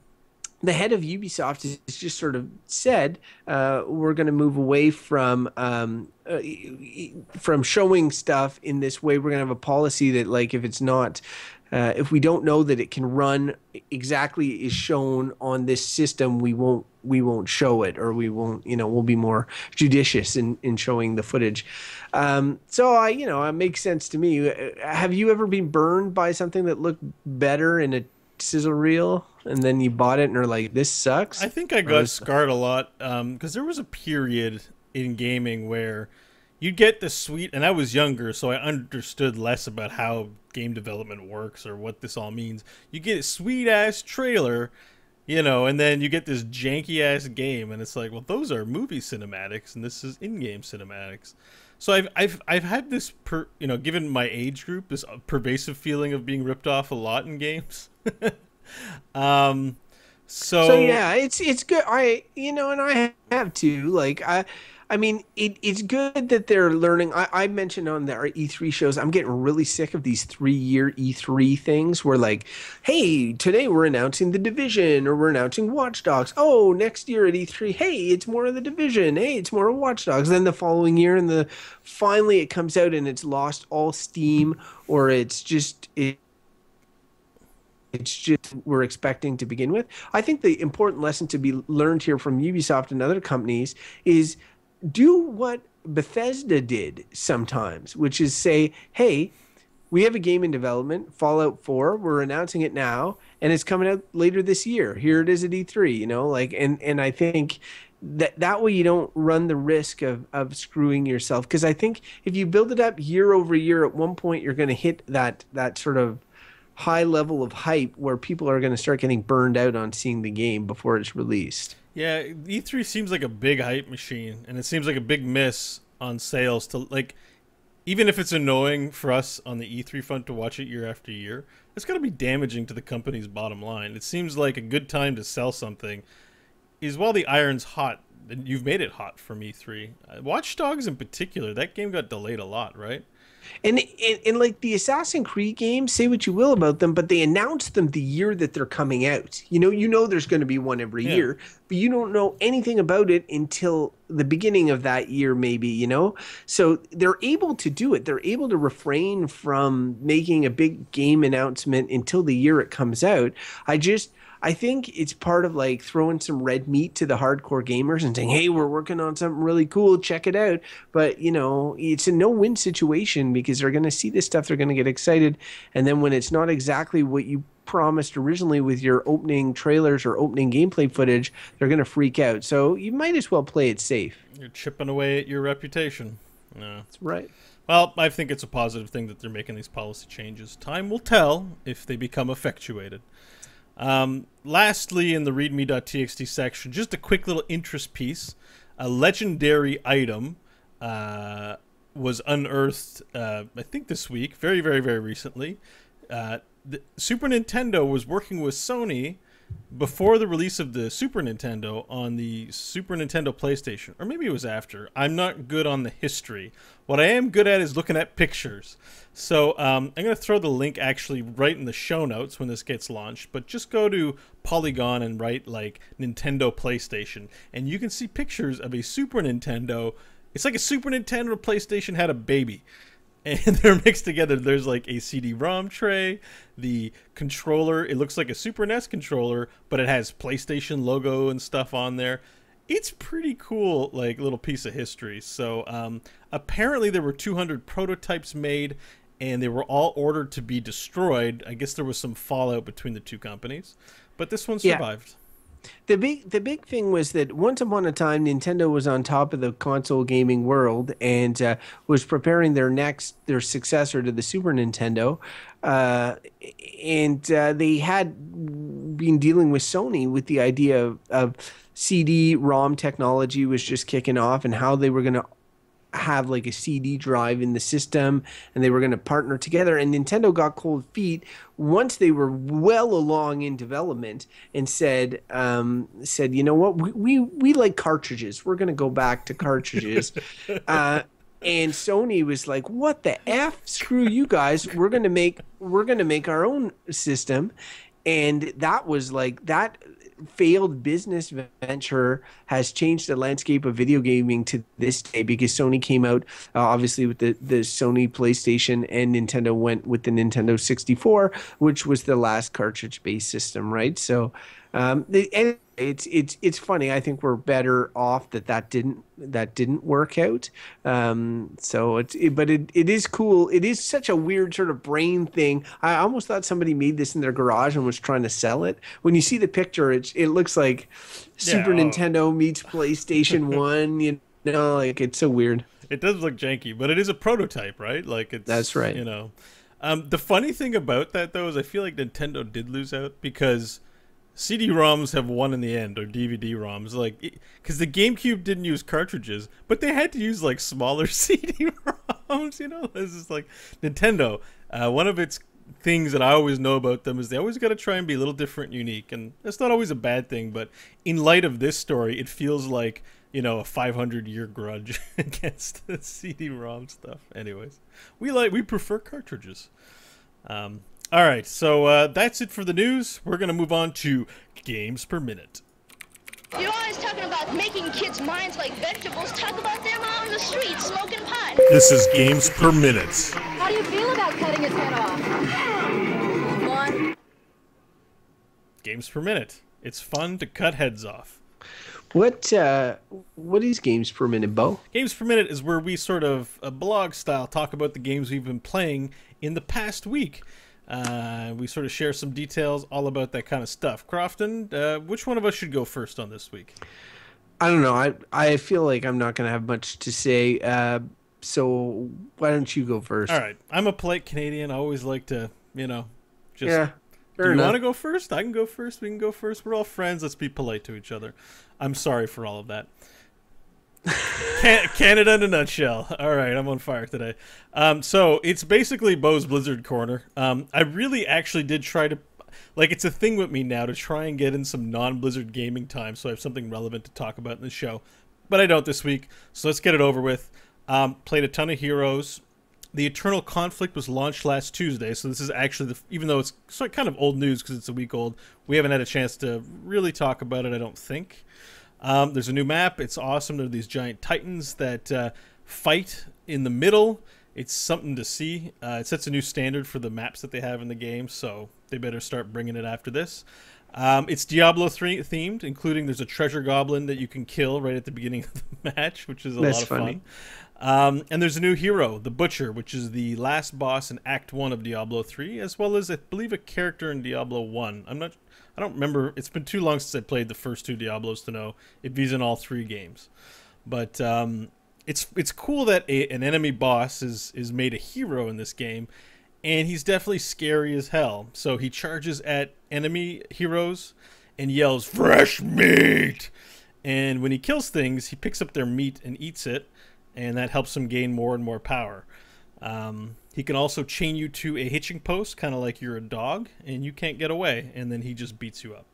the head of Ubisoft has just sort of said, we're going to move away from showing stuff in this way. We're going to have a policy that, like, if it's not if we don't know that it can run exactly as shown on this system, we won't show it, or we won't, we'll be more judicious in showing the footage. So it makes sense to me. Have you ever been burned by something that looked better in a sizzle reel, and then you bought it and are like, this sucks? I think I got scarred a lot because there was a period in gaming where you'd get the sweet, and I was younger, so I understood less about how game development works or what this all means. You get a sweet-ass trailer, and then you get this janky-ass game, and it's like, well, those are movie cinematics, and this is in-game cinematics. So I've had this, given my age group, this pervasive feeling of being ripped off a lot in games. So yeah, it's good. And I have to, like, I mean, it's good that they're learning. I mentioned on our E3 shows, I'm getting really sick of these 3-year E3 things where, like, hey, today we're announcing The Division, or we're announcing Watch Dogs. Oh, next year at E3, hey, it's more of The Division. Hey, it's more of Watch Dogs. Then the following year, and finally it comes out and it's lost all steam, or it's just we're expecting to begin with. I think the important lesson to be learned here from Ubisoft and other companies is do what Bethesda did sometimes, which is say, hey, we have a game in development, Fallout 4, we're announcing it now, and it's coming out later this year. Here it is at E3, and I think that way you don't run the risk of screwing yourself. Because I think if you build it up year over year, at one point you're going to hit that sort of high level of hype where people are going to start getting burned out on seeing the game before it's released. Yeah, E3 seems like a big hype machine, and it seems like a big miss on sales to, like, even if it's annoying for us on the E3 front to watch it year after year, it's got to be damaging to the company's bottom line. It seems like a good time to sell something is while the iron's hot, and you've made it hot from E3. Watch Dogs in particular, that game got delayed a lot, right? And like the Assassin's Creed games, say what you will about them, but they announce them the year that they're coming out. There's going to be one every year, but you don't know anything about it until the beginning of that year, maybe, So they're able to do it. They're able to refrain from making a big game announcement until the year it comes out. I think it's part of, like, throwing some red meat to the hardcore gamers and saying, hey, we're working on something really cool, check it out. But, it's a no-win situation because they're going to see this stuff, they're going to get excited. And then when it's not exactly what you promised originally with your opening trailers or opening gameplay footage, they're going to freak out. So you might as well play it safe. You're chipping away at your reputation. No. That's right. Well, I think it's a positive thing that they're making these policy changes. Time will tell if they become effectuated. Lastly, in the readme.txt section, just a quick little interest piece. A legendary item was unearthed, I think this week, very, very, very recently. The Super Nintendo was working with Sony before the release of the Super Nintendo on the Super Nintendo PlayStation, or maybe it was after. I'm not good on the history. What I am good at is looking at pictures. So I'm going to throw the link actually right in the show notes when this gets launched, but just go to Polygon and write, like, Nintendo PlayStation, and you can see pictures of a Super Nintendo. It's like a Super Nintendo and PlayStation had a baby. And they're mixed together. There's, like, a CD-ROM tray, the controller. It looks like a Super NES controller, but it has PlayStation logo and stuff on there. it's pretty cool, like little piece of history. So apparently there were 200 prototypes made, and they were all ordered to be destroyed. I guess there was some fallout between the two companies, but this one survived. The big thing was that once upon a time, Nintendo was on top of the console gaming world and was preparing their successor to the Super Nintendo, and they had been dealing with Sony with the idea of CD-ROM technology was just kicking off, and how they were going to have like a CD drive in the system, and they were going to partner together. And Nintendo got cold feet once they were well along in development, and said, you know what, we like cartridges. We're going to go back to cartridges. And Sony was like, what the F? Screw you guys. We're going to make our own system. And that was like that failed business venture has changed the landscape of video gaming to this day, because Sony came out obviously with the Sony PlayStation, and Nintendo went with the Nintendo 64, which was the last cartridge-based system, right? So it's funny. I think we're better off that didn't work out. But it is cool. It is such a weird sort of brain thing. I almost thought somebody made this in their garage and was trying to sell it. When you see the picture, it looks like Super Nintendo meets PlayStation 1. You know, like, it's so weird. It does look janky, but it is a prototype, right? Like, that's right. You know, the funny thing about that though is I feel like Nintendo did lose out, because CD-ROMs have won in the end, or DVD-ROMs, like, because the GameCube didn't use cartridges, but they had to use like smaller CD-ROMs. You know, this is like Nintendo. One of its things that I always know about them is they always got to try and be a little different, and unique, and that's not always a bad thing. But in light of this story, it feels like, you know, a 500-year grudge against the CD-ROM stuff. Anyways, we prefer cartridges. All right, so that's it for the news. We're going to move on to Games Per Minute. You're always talking about making kids' minds like vegetables. Talk about them out in the street smoking pot. This is Games Per Minute. How do you feel about cutting his head off? One. Games Per Minute. It's fun to cut heads off. What is Games Per Minute, Bo? Games Per Minute is where we sort of, blog style, talk about the games we've been playing in the past week. We sort of share some details all about that kind of stuff. Crofton, which one of us should go first on this week? I don't know. I feel like I'm not going to have much to say. So why don't you go first? All right. I'm a polite Canadian. I always like to, you know, just... Yeah. Do you want to go first? I can go first. We can go first. We're all friends. Let's be polite to each other. I'm sorry for all of that. Canada in a nutshell. All right, I'm on fire today. So it's basically Bo's Blizzard Corner. I really actually did try to, like, it's a thing with me now to try and get in some non-Blizzard gaming time, so I have something relevant to talk about in the show. But I don't this week, so let's get it over with. Played a ton of Heroes. The Eternal Conflict was launched last Tuesday, so this is actually, even though it's sort of kind of old news because it's a week old, we haven't had a chance to really talk about it, I don't think. There's a new map. It's awesome. There are these giant titans that fight in the middle. It's something to see. It sets a new standard for the maps that they have in the game, so they better start bringing it after this. It's Diablo 3 themed, including there's a treasure goblin that you can kill right at the beginning of the match, which is a lot of fun. And there's a new hero, the Butcher, which is the last boss in Act 1 of Diablo 3, as well as, I believe, a character in Diablo 1. I don't remember. It's been too long since I played the first two Diablos to know if he's in all three games. But it's cool that an enemy boss is made a hero in this game, and he's definitely scary as hell. So he charges at enemy heroes and yells, "Fresh meat!" And when he kills things, he picks up their meat and eats it, and that helps him gain more and more power. He can also chain you to a hitching post, kind of like you're a dog, and you can't get away, and then he just beats you up.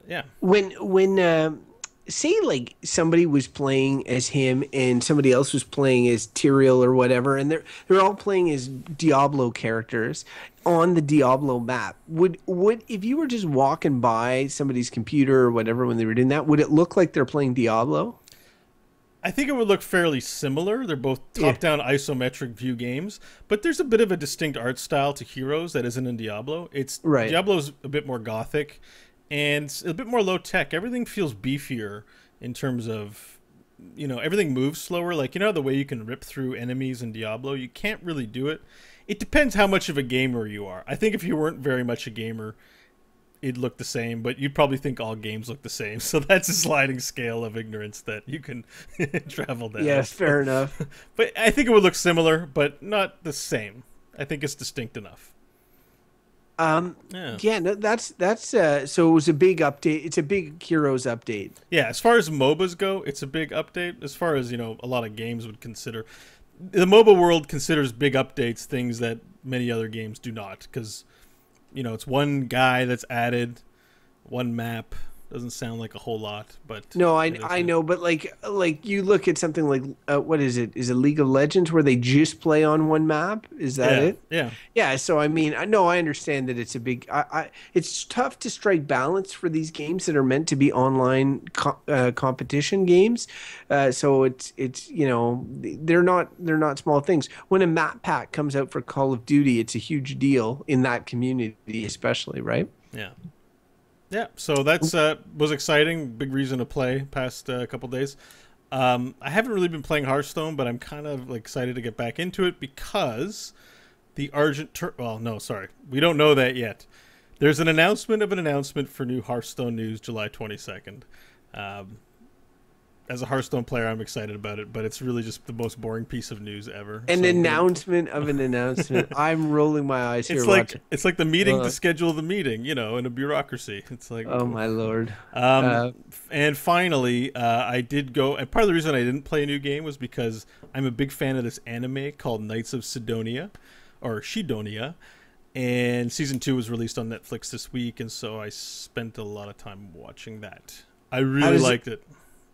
Yeah. When say like somebody was playing as him and somebody else was playing as Tyrael or whatever, and they're all playing as Diablo characters on the Diablo map, would if you were just walking by somebody's computer or whatever when they were doing that, would it look like they're playing Diablo? I think it would look fairly similar. They're both top-down isometric view games, but there's a bit of a distinct art style to Heroes that isn't in Diablo. Diablo's a bit more gothic and a bit more low-tech. Everything feels beefier in terms of, you know, everything moves slower. Like, you know, the way you can rip through enemies in Diablo, you can't really do it. It depends how much of a gamer you are. I think if you weren't very much a gamer, it'd look the same, but you'd probably think all games look the same. So that's a sliding scale of ignorance that you can travel down. Yeah, fair enough. But I think it would look similar, but not the same. I think it's distinct enough. Yeah, no, that's so it was a big update. It's a big Heroes update. Yeah, as far as MOBAs go, it's a big update. As far as, you know, a lot of games would consider, the MOBA world considers big updates things that many other games do not, because, you know, it's one guy that's added, one map. Doesn't sound like a whole lot, but no, I know, but like you look at something like what is it? Is it League of Legends where they just play on one map? Is that it? Yeah. So I mean, I understand that it's a big. It's tough to strike balance for these games that are meant to be online competition games. So it's you know, they're not small things. When a map pack comes out for Call of Duty, it's a huge deal in that community, especially, right? Yeah. Yeah, so that's was exciting. Big reason to play past a couple days. I haven't really been playing Hearthstone, but I'm kind of like excited to get back into it because the well, no, sorry, we don't know that yet. There's an announcement of an announcement for new Hearthstone news, July 22nd. As a Hearthstone player, I'm excited about it, but it's really just the most boring piece of news ever. An announcement of an announcement. I'm rolling my eyes here. It's like the meeting to schedule the meeting, you know, in a bureaucracy. It's like, oh my lord. And finally, I did go, and part of the reason I didn't play a new game was because I'm a big fan of this anime called Knights of Sidonia, or Shidonia, and season 2 was released on Netflix this week, and so I spent a lot of time watching that. I really liked it.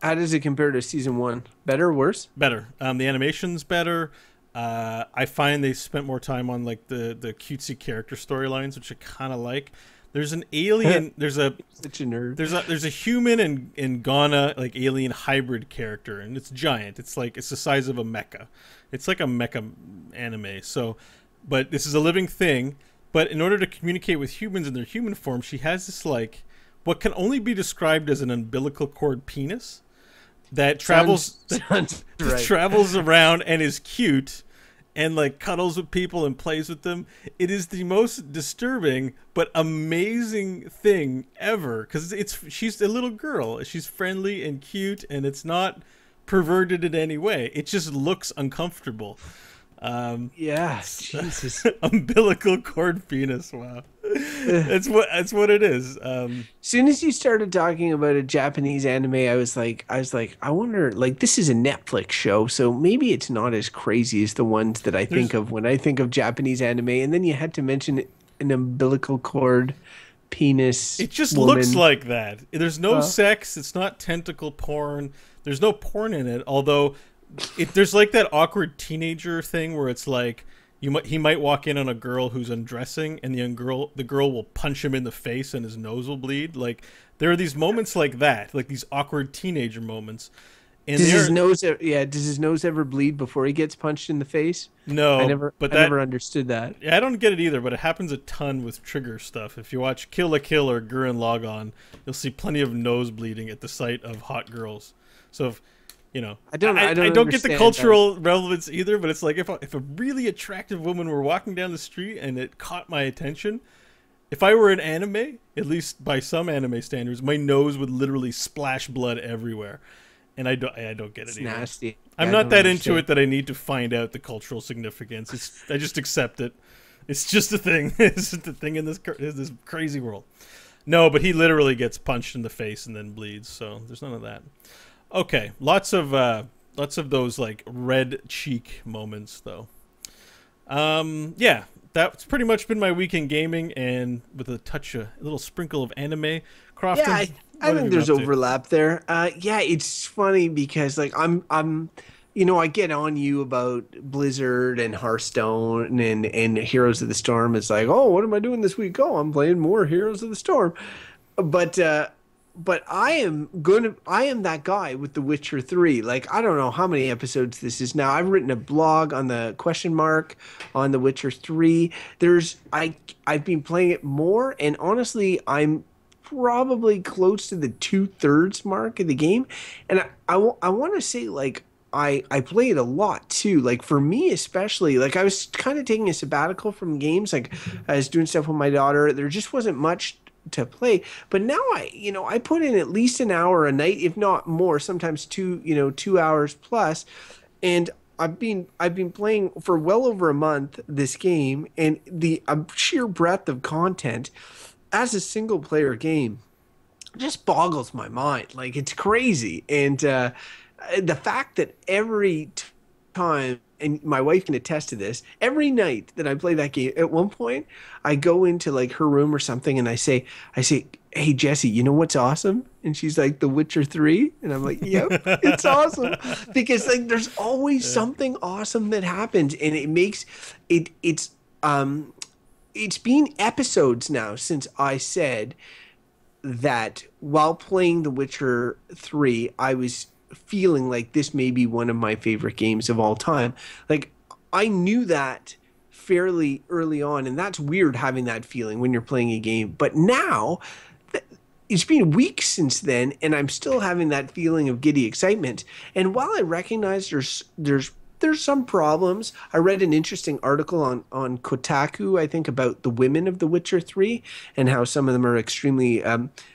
How does it compare to season 1? Better or worse? Better. The animation's better. I find they spent more time on like the cutesy character storylines, which I kind of like. There's an alien. There's a such a nerd. There's a human and Ghana like alien hybrid character, and it's giant. It's like it's the size of a mecha. It's like a mecha anime. So, but this is a living thing. But in order to communicate with humans in their human form, she has this like what can only be described as an umbilical cord penis that travels travels around and is cute and like cuddles with people and plays with them. It is the most disturbing but amazing thing ever because she's a little girl. She's friendly and cute, and it's not perverted in any way. It just looks uncomfortable. Yeah, Jesus. Umbilical cord penis. Wow. That's what it is. As soon as you started talking about a Japanese anime, I was like, I wonder, like, this is a Netflix show, so maybe it's not as crazy as the ones that I think of when I think of Japanese anime. And then you had to mention an umbilical cord penis. It just woman. Looks like that. There's no sex. It's not tentacle porn. There's no porn in it. Although there's like that awkward teenager thing where it's like he might walk in on a girl who's undressing, and the girl will punch him in the face and his nose will bleed. Like there are these moments like that, like these awkward teenager moments. And does his nose ever bleed before he gets punched in the face? No, I never understood that. Yeah, I don't get it either, but it happens a ton with trigger stuff. If you watch Kill la Kill or Gurren Lagann, you'll see plenty of nose bleeding at the sight of hot girls. So if you know, I don't get the cultural relevance either, but it's like if a really attractive woman were walking down the street and it caught my attention, if I were an anime, at least by some anime standards, my nose would literally splash blood everywhere, and I don't get it. It's either. Nasty. I'm not that into it that I need to find out the cultural significance. I just accept it. It's just a thing. It's just a thing in this crazy world. No, but he literally gets punched in the face and then bleeds. So there's none of that. Okay, lots of those like red cheek moments though. Yeah, that's pretty much been my week in gaming, and with a little sprinkle of anime. Crofton, yeah, I think there's overlap there. Yeah, it's funny because like I'm you know, I get on you about Blizzard and Hearthstone and Heroes of the Storm. It's like, oh, what am I doing this week? Oh, I'm playing more Heroes of the Storm, but I am that guy with The Witcher 3. Like, I don't know how many episodes this is now. I've written a blog on the question mark on The Witcher 3. I've been playing it more, and honestly, I'm probably close to the 2/3 mark of the game, and I want to say like I play it a lot too. Like for me especially, like I was kind of taking a sabbatical from games. Like I was doing stuff with my daughter. There just wasn't much to play. But now I put in at least an hour a night, if not more, sometimes 2 hours plus. And I've been playing for well over a month this game, and the sheer breadth of content as a single player game just boggles my mind. Like it's crazy. And the fact that every time, and my wife can attest to this, every night that I play that game, at one point I go into like her room or something and I say, hey Jesse, you know what's awesome? And she's like, The Witcher 3. And I'm like, yep, it's awesome. Because like there's always something awesome that happens, and it makes it's been episodes now since I said that while playing The Witcher 3, I was feeling like this may be one of my favorite games of all time. Like I knew that fairly early on, and that's weird having that feeling when you're playing a game. But now it's been weeks since then, and I'm still having that feeling of giddy excitement. And while I recognize there's some problems, I read an interesting article on Kotaku, I think, about the women of The Witcher 3 and how some of them are extremely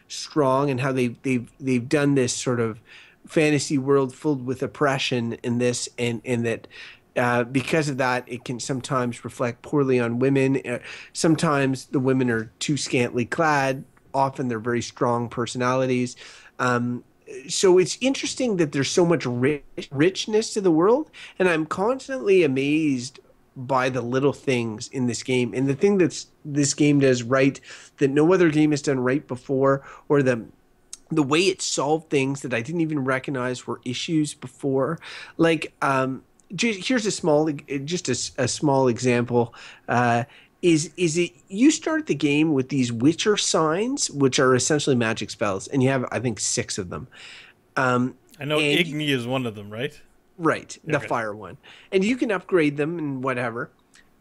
strong, and how they've done this sort of fantasy world filled with oppression in this, and that because of that, it can sometimes reflect poorly on women. Sometimes the women are too scantily clad. Often they're very strong personalities. So it's interesting that there's so much richness to the world, and I'm constantly amazed by the little things in this game. And the thing that this game does right that no other game has done right before, or the way it solved things that I didn't even recognize were issues before. Like here's a small example. Is it you start the game with these Witcher signs, which are essentially magic spells, and you have, I think, 6 of them. I know Igni is one of them, right? Right, the fire one, and you can upgrade them and whatever,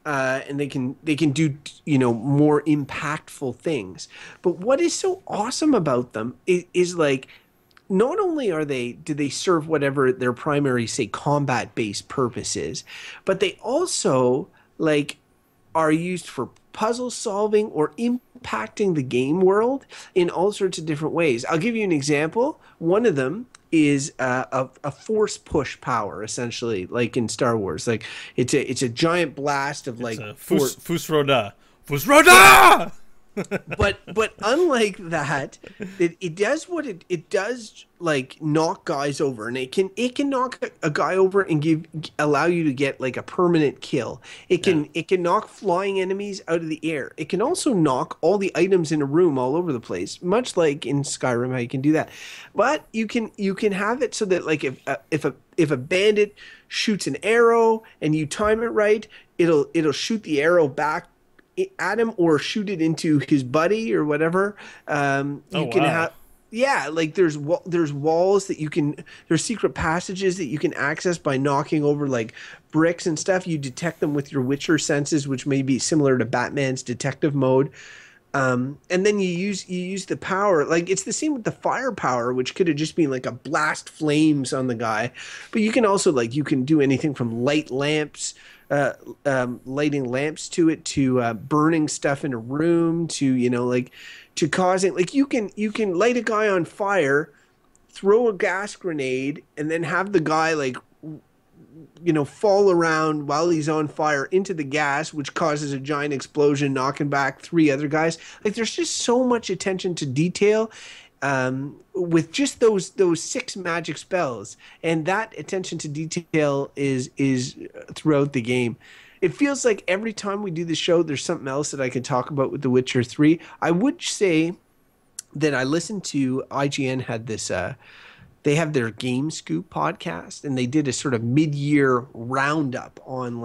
and they can do more impactful things. But what is so awesome about them is like, not only do they serve whatever their primary, say, combat-based purpose is, but they also like are used for puzzle solving or impacting the game world in all sorts of different ways. I'll give you an example. One of them is a force push power, essentially, like in Star Wars. Like it's a giant blast of like Fusroda. Fusroda! But unlike that, it does what it does, like knock guys over, and it can knock a guy over and allow you to get like a permanent kill. It can knock flying enemies out of the air. It can also knock all the items in a room all over the place, much like in Skyrim how you can do that. But you can have it so that like if a bandit shoots an arrow and you time it right, it'll shoot the arrow back at him or shoot it into his buddy or whatever. Have, like there's walls that there's secret passages that you can access by knocking over like bricks and stuff. You detect them with your Witcher senses, which may be similar to Batman's detective mode. And then you use the power. Like it's the same with the firepower, which could have just been like a blast flames on the guy, but you can also you can do anything from light lamps, lighting lamps to it, to burning stuff in a room, to to causing, like you can light a guy on fire, throw a gas grenade, and then have the guy fall around while he's on fire into the gas, which causes a giant explosion, knocking back 3 other guys. Like there's just so much attention to detail with just those 6 magic spells, and that attention to detail is throughout the game. It feels like every time we do the show, there's something else that I can talk about with The Witcher 3. I would say that I listened to IGN had this. They have their Game Scoop podcast, and they did a sort of mid-year roundup on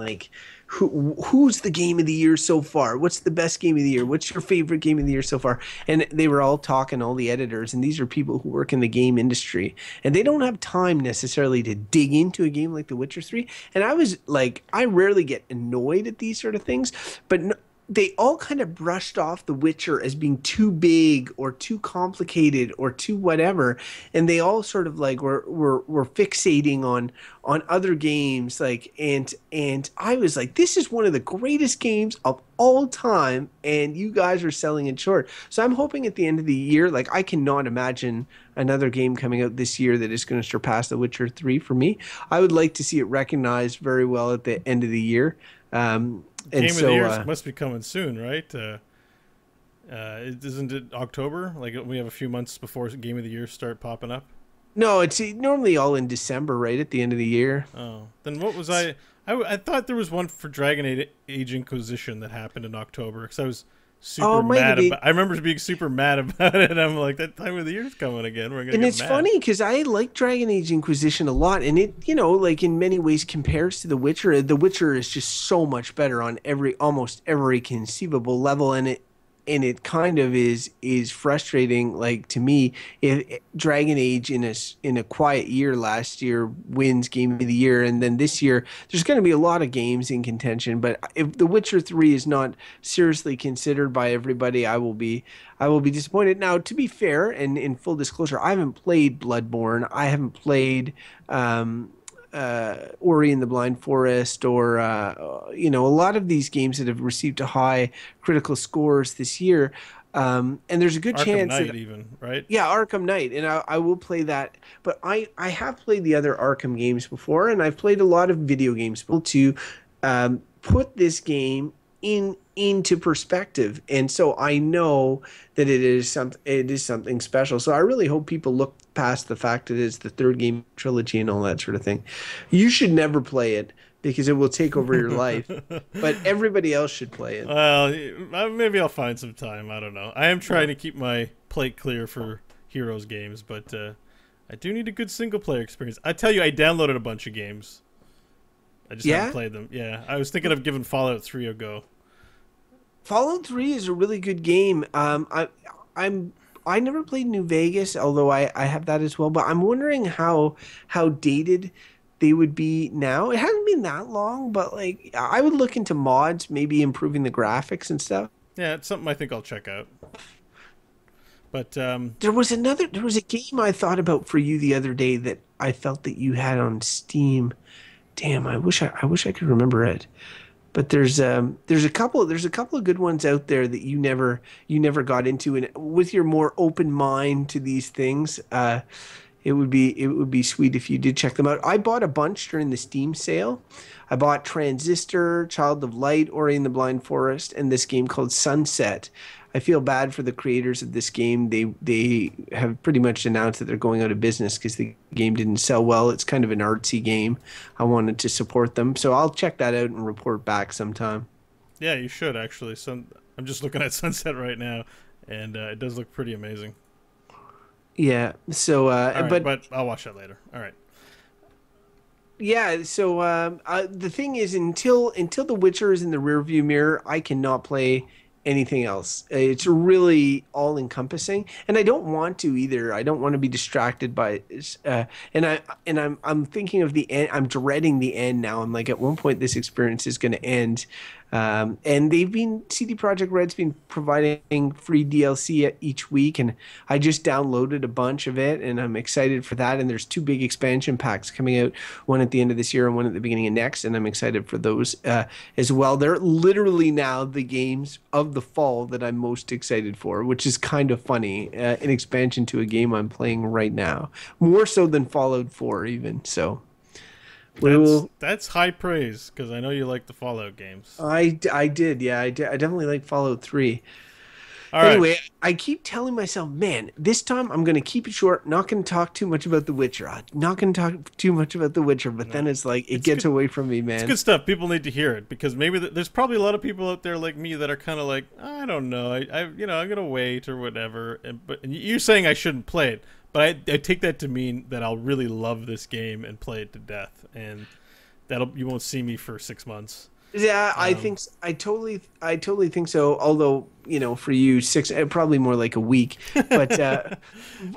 who's the game of the year so far? What's the best game of the year? What's your favorite game of the year so far? And they were all talking, all the editors, and these are people who work in the game industry, and they don't have time necessarily to dig into a game like The Witcher 3. And I was like, I rarely get annoyed at these sort of things, but they all kind of brushed off The Witcher as being too big or too complicated or too whatever, and they all sort of like were fixating on other games, like, and I was like, this is one of the greatest games of all time, and you guys are selling it short. So I'm hoping at the end of the year, like, I cannot imagine another game coming out this year that is going to surpass The Witcher 3 for me. I would like to see it recognized very well at the end of the year. Game of the Year must be coming soon, right? Isn't it October? Like, we have a few months before Game of the Year start popping up? No, it's normally all in December, right at the end of the year. Oh, then what was I thought there was one for Dragon Age Inquisition that happened in October, because I was super mad about. I remember being super mad about it. I'm like, that time of the year's coming again. We're gonna. And it's funny because I like Dragon Age Inquisition a lot, and it, like, in many ways compares to The Witcher. The Witcher is just so much better on almost every conceivable level, and it kind of is frustrating, like, to me, if Dragon Age in a quiet year last year wins Game of the Year, and then this year there's going to be a lot of games in contention, but if The Witcher 3 is not seriously considered by everybody, I will be disappointed. Now, to be fair, and in full disclosure, I haven't played Bloodborne. I haven't played Ori and the Blind Forest, or a lot of these games that have received high critical scores this year. And there's a good chance Arkham Knight, even, right? Yeah, Arkham Knight, and I will play that. But I have played the other Arkham games before, and I've played a lot of video games to put this game into perspective, and so I know that it is something special. So I really hope people look past the fact that it's the third game trilogy and all that sort of thing. You should never play it because it will take over your life, but everybody else should play it. Well, maybe I'll find some time. I don't know. I am trying to keep my plate clear for Heroes games, but I do need a good single player experience. I tell you, I downloaded a bunch of games. I just haven't played them. Yeah, I was thinking of giving Fallout 3 a go. Fallout 3 is a really good game. I never played New Vegas, although I have that as well. But I'm wondering how dated they would be now. It hasn't been that long, but, like, I would look into mods, maybe improving the graphics and stuff. Yeah, it's something I think I'll check out. But there was a game I thought about for you the other day that I felt that you had on Steam. Damn, I wish I could remember it. But there's a couple of good ones out there that you never got into, and with your more open mind to these things, it would be sweet if you did check them out. I bought a bunch during the Steam sale. I bought Transistor, Child of Light, Ori and the Blind Forest, and this game called Sunset. I feel bad for the creators of this game. They have pretty much announced that they're going out of business because the game didn't sell well. It's kind of an artsy game. I wanted to support them, so I'll check that out and report back sometime. Yeah, you should, actually. I'm just looking at Sunset right now, and it does look pretty amazing. Yeah. So, right, but I'll watch that later. All right. Yeah. So the thing is, until The Witcher is in the rearview mirror, I cannot play anything else. It's really all encompassing, and I don't want to either. I don't want to be distracted by it. I'm thinking of the end. I'm dreading the end now. I'm like, at one point this experience is going to end. And CD Projekt Red's been providing free DLC each week, and I just downloaded a bunch of it, and I'm excited for that. And there's 2 big expansion packs coming out, one at the end of this year and one at the beginning of next, and I'm excited for those as well. They're literally now the games of the fall that I'm most excited for, which is kind of funny. An expansion to a game I'm playing right now, more so than Fallout 4 even. So that's high praise, because I know you like the Fallout games. I did, yeah. I definitely like Fallout 3. Anyway, right. I keep telling myself, man, this time I'm going to keep it short, not going to talk too much about The Witcher. But then it's like, it gets away from me, man. It's good stuff. People need to hear it, because maybe there's probably a lot of people out there like me that are kind of like, I don't know, I'm going to wait or whatever. And you're saying I shouldn't play it, but I take that to mean that I'll really love this game and play it to death, and you won't see me for 6 months. Yeah, I totally think so. Although, for you, 6, probably more like a week. But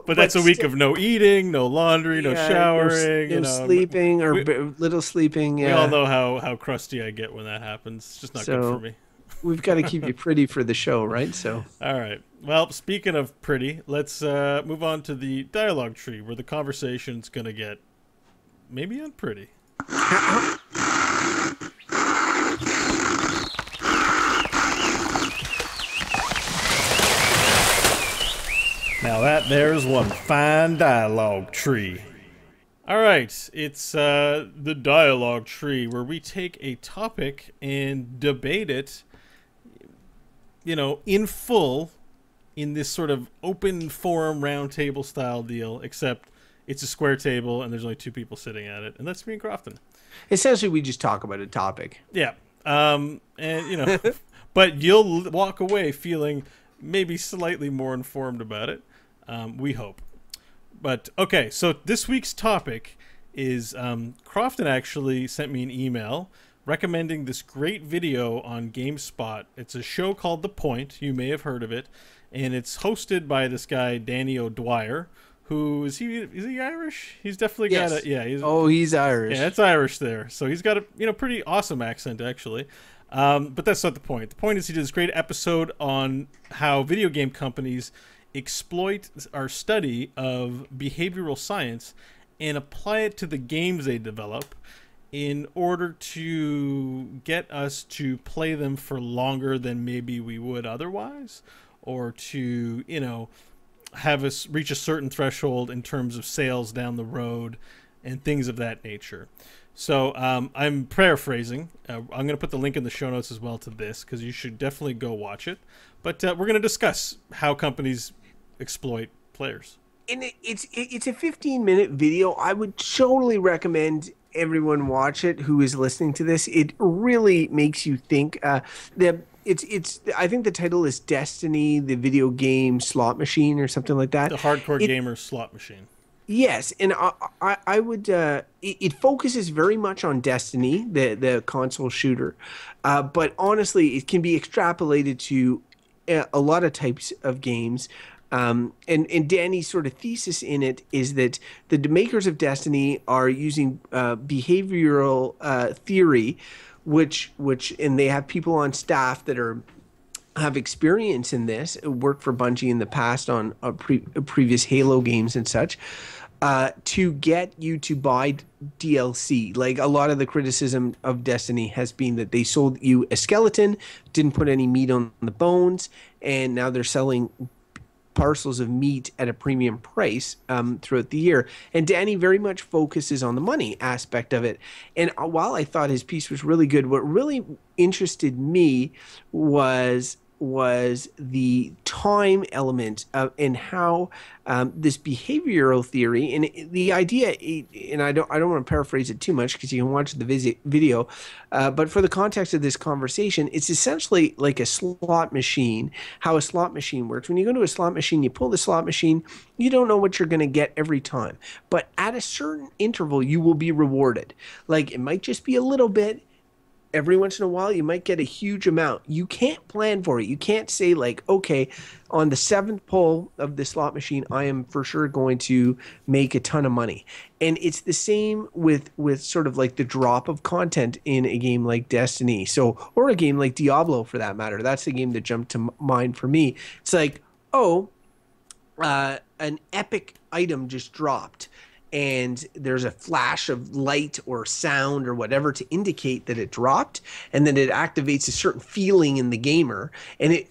but that's a week of no eating, no laundry, no showering, no sleeping, or little sleeping. Yeah. We all know how crusty I get when that happens. It's just not good for me. we've got to keep you pretty for the show, right? So, All right. Well, speaking of pretty, let's move on to the dialogue tree, where the conversation's gonna get maybe unpretty. Now that there's one fine dialogue tree. All right, it's the dialogue tree, where we take a topic and debate it, you know, in full, in this sort of open forum roundtable style deal, except it's a square table and there's only two people sitting at it, and that's me and Crofton. essentially, we just talk about a topic. Yeah, and you know, but you'll walk away feeling maybe slightly more informed about it. We hope. But okay, so this week's topic is Crofton actually sent me an email recommending this great video on GameSpot. It's a show called The Point. You may have heard of it, and it's hosted by this guy Danny O'Dwyer. Who is he? Is he Irish? He's definitely got a he's Irish. Yeah, it's Irish there. So he's got a pretty awesome accent actually. But that's not the point. The point is he did this great episode on how video game companies exploit our study of behavioral science and apply it to the games they develop in order to get us to play them for longer than maybe we would otherwise, or to, you know, have us reach a certain threshold in terms of sales down the road and things of that nature. So I'm paraphrasing. I'm going to put the link in the show notes as well to this, because you should definitely go watch it. But we're going to discuss how companies exploit players. And it's a 15-minute video. I would totally recommend everyone watch it who is listening to this. It really makes you think. I think the title is Destiny, the video game slot machine, or something like that. The hardcore gamer slot machine. Yes, and I would. It focuses very much on Destiny, the console shooter, but honestly, it can be extrapolated to a lot of types of games. And Danny's sort of thesis in it is that the makers of Destiny are using behavioral theory, which and they have people on staff that have experience in this, worked for Bungie in the past on previous Halo games and such, to get you to buy DLC. Like, a lot of the criticism of Destiny has been that they sold you a skeleton, didn't put any meat on the bones, and now they're selling parcels of meat at a premium price throughout the year. And Danny very much focuses on the money aspect of it. And while I thought his piece was really good, what really interested me was the time element and how this behavioral theory and the idea, and I don't want to paraphrase it too much because you can watch the video, but for the context of this conversation, it's essentially like a slot machine. How a slot machine works: when you go to a slot machine, you pull the slot machine, you don't know what you're going to get every time, but at a certain interval you will be rewarded. Like, it might just be a little bit. Every once in a while, you might get a huge amount. You can't plan for it. You can't say, like, okay, on the 7th pull of the slot machine, I am for sure going to make a ton of money. And it's the same with sort of like the drop of content in a game like Destiny. So, or a game like Diablo, for that matter. That's the game that jumped to mind for me. It's like, oh, an epic item just dropped, and there's a flash of light or sound or whatever to indicate that it dropped, and then it activates a certain feeling in the gamer, and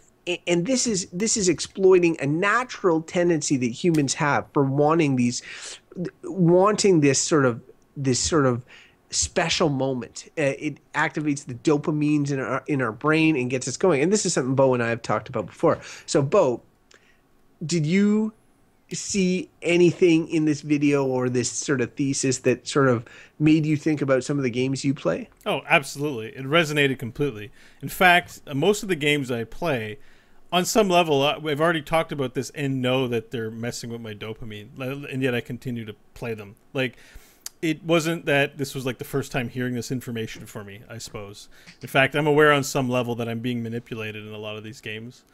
this is exploiting a natural tendency that humans have for wanting this sort of special moment. It activates the dopamines in our brain and gets us going. And this is something Bo and I have talked about before. So, Bo, did you see anything in this video or this sort of thesis that sort of made you think about some of the games you play? Oh, absolutely. It resonated completely. In fact, most of the games I play, on some level, I've already talked about this and know that they're messing with my dopamine, and yet I continue to play them. Like, it wasn't that this was like the first time hearing this information for me, I suppose. In fact, I'm aware on some level that I'm being manipulated in a lot of these games,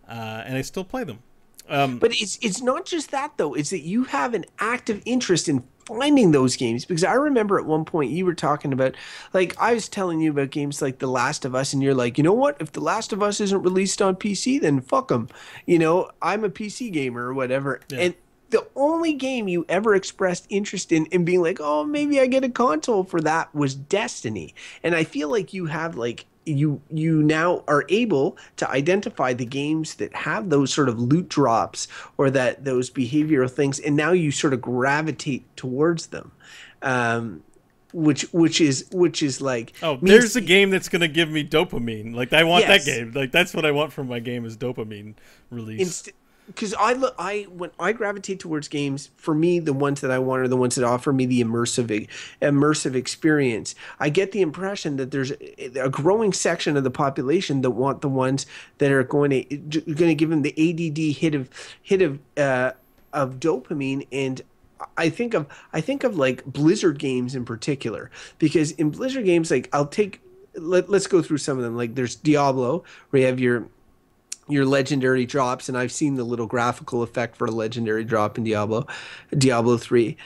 and I still play them. But it's not just that, though. It's that you have an active interest in finding those games, because I remember at one point you were talking about, like, I was telling you about games like The Last of Us, and you're like, you know what, if The Last of Us isn't released on PC, then fuck them, I'm a PC gamer or whatever. Yeah. And the only game you ever expressed interest in being like, oh, maybe I get a console for that, was Destiny. And I feel like you have, like, you now are able to identify the games that have those sort of loot drops or that those behavioral things, and now you sort of gravitate towards them, which is like, oh, there's a game that's gonna give me dopamine. Like, I want that game. Like, that's what I want from my game, is dopamine release. Because when I gravitate towards games, for me, the ones that I want are the ones that offer me the immersive experience. I get the impression that there's a growing section of the population that want the ones that are going to give them the ADD hit of dopamine. And I think of like Blizzard games in particular, because in Blizzard games, like, let's go through some of them. Like, there's Diablo, where you have your legendary drops, and I've seen the little graphical effect for a legendary drop in Diablo 3.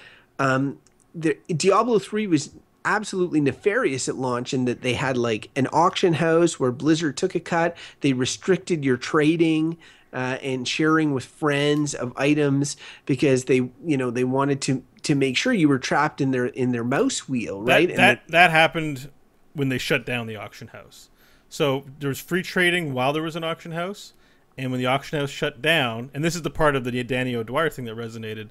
Diablo 3 was absolutely nefarious at launch in that they had like an auction house where Blizzard took a cut. They restricted your trading and sharing with friends of items, because they wanted to make sure you were trapped in their mouse wheel, right? That happened when they shut down the auction house. So there was free trading while there was an auction house, and when the auction house shut down, and this is the part of the Danny O'Dwyer thing that resonated,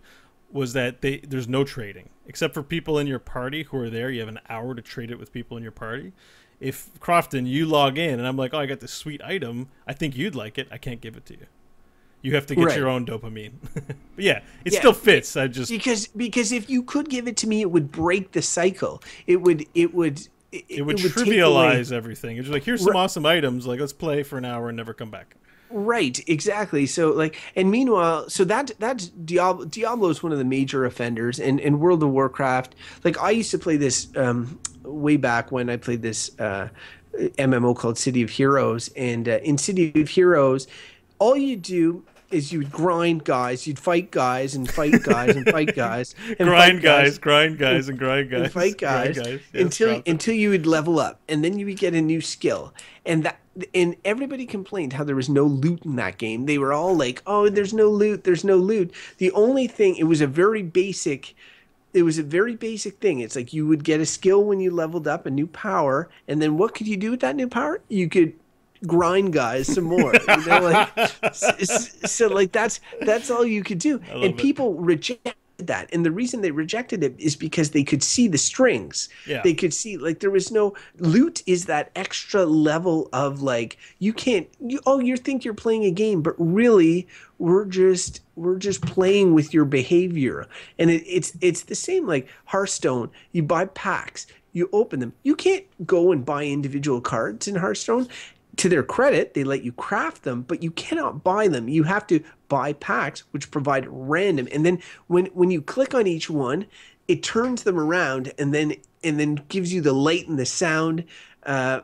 was that there's no trading except for people in your party who are there. You have an hour to trade it with people in your party. If Crofton, you log in and I'm like, oh, I got this sweet item, I think you'd like it, I can't give it to you. You have to get your own dopamine. But yeah, it still fits. I just because if you could give it to me, it would break the cycle. It would trivialize everything. It's like, here's some awesome items. Like, let's play for an hour and never come back. Right, exactly. So like, and meanwhile, so that's Diablo is one of the major offenders, and World of Warcraft. Like, I used to play this way back when I played this MMO called City of Heroes, and in City of Heroes, all you do is you'd grind guys, you'd fight guys and fight guys and fight guys, and grind guys and fight guys until you would level up, and then you would get a new skill. And everybody complained how there was no loot in that game. They were all like, "Oh, there's no loot. There's no loot." The only thing, it was a very basic thing. It's like you would get a skill when you leveled up, a new power, and then what could you do with that new power? You could grind guys some more. So like that's all you could do, and people rejected that. And the reason they rejected it is because they could see the strings. They could see, like, there was no loot. Is that extra level of, like, you think you're playing a game, but really we're just playing with your behavior. And it's the same like Hearthstone. You buy packs, you open them. You can't go and buy individual cards in Hearthstone. To their credit, they let you craft them, but you cannot buy them. You have to buy packs, which provide random. And then when you click on each one, it turns them around and then gives you the light and the sound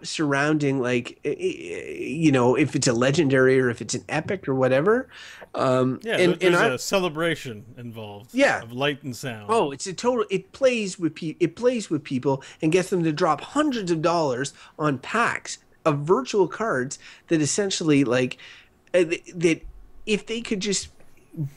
surrounding, like, if it's a legendary or if it's an epic or whatever. There's a celebration involved. Of light and sound. Oh, it's a total. It plays with people and gets them to drop hundreds of dollars on packs of virtual cards that essentially, like, that if they could just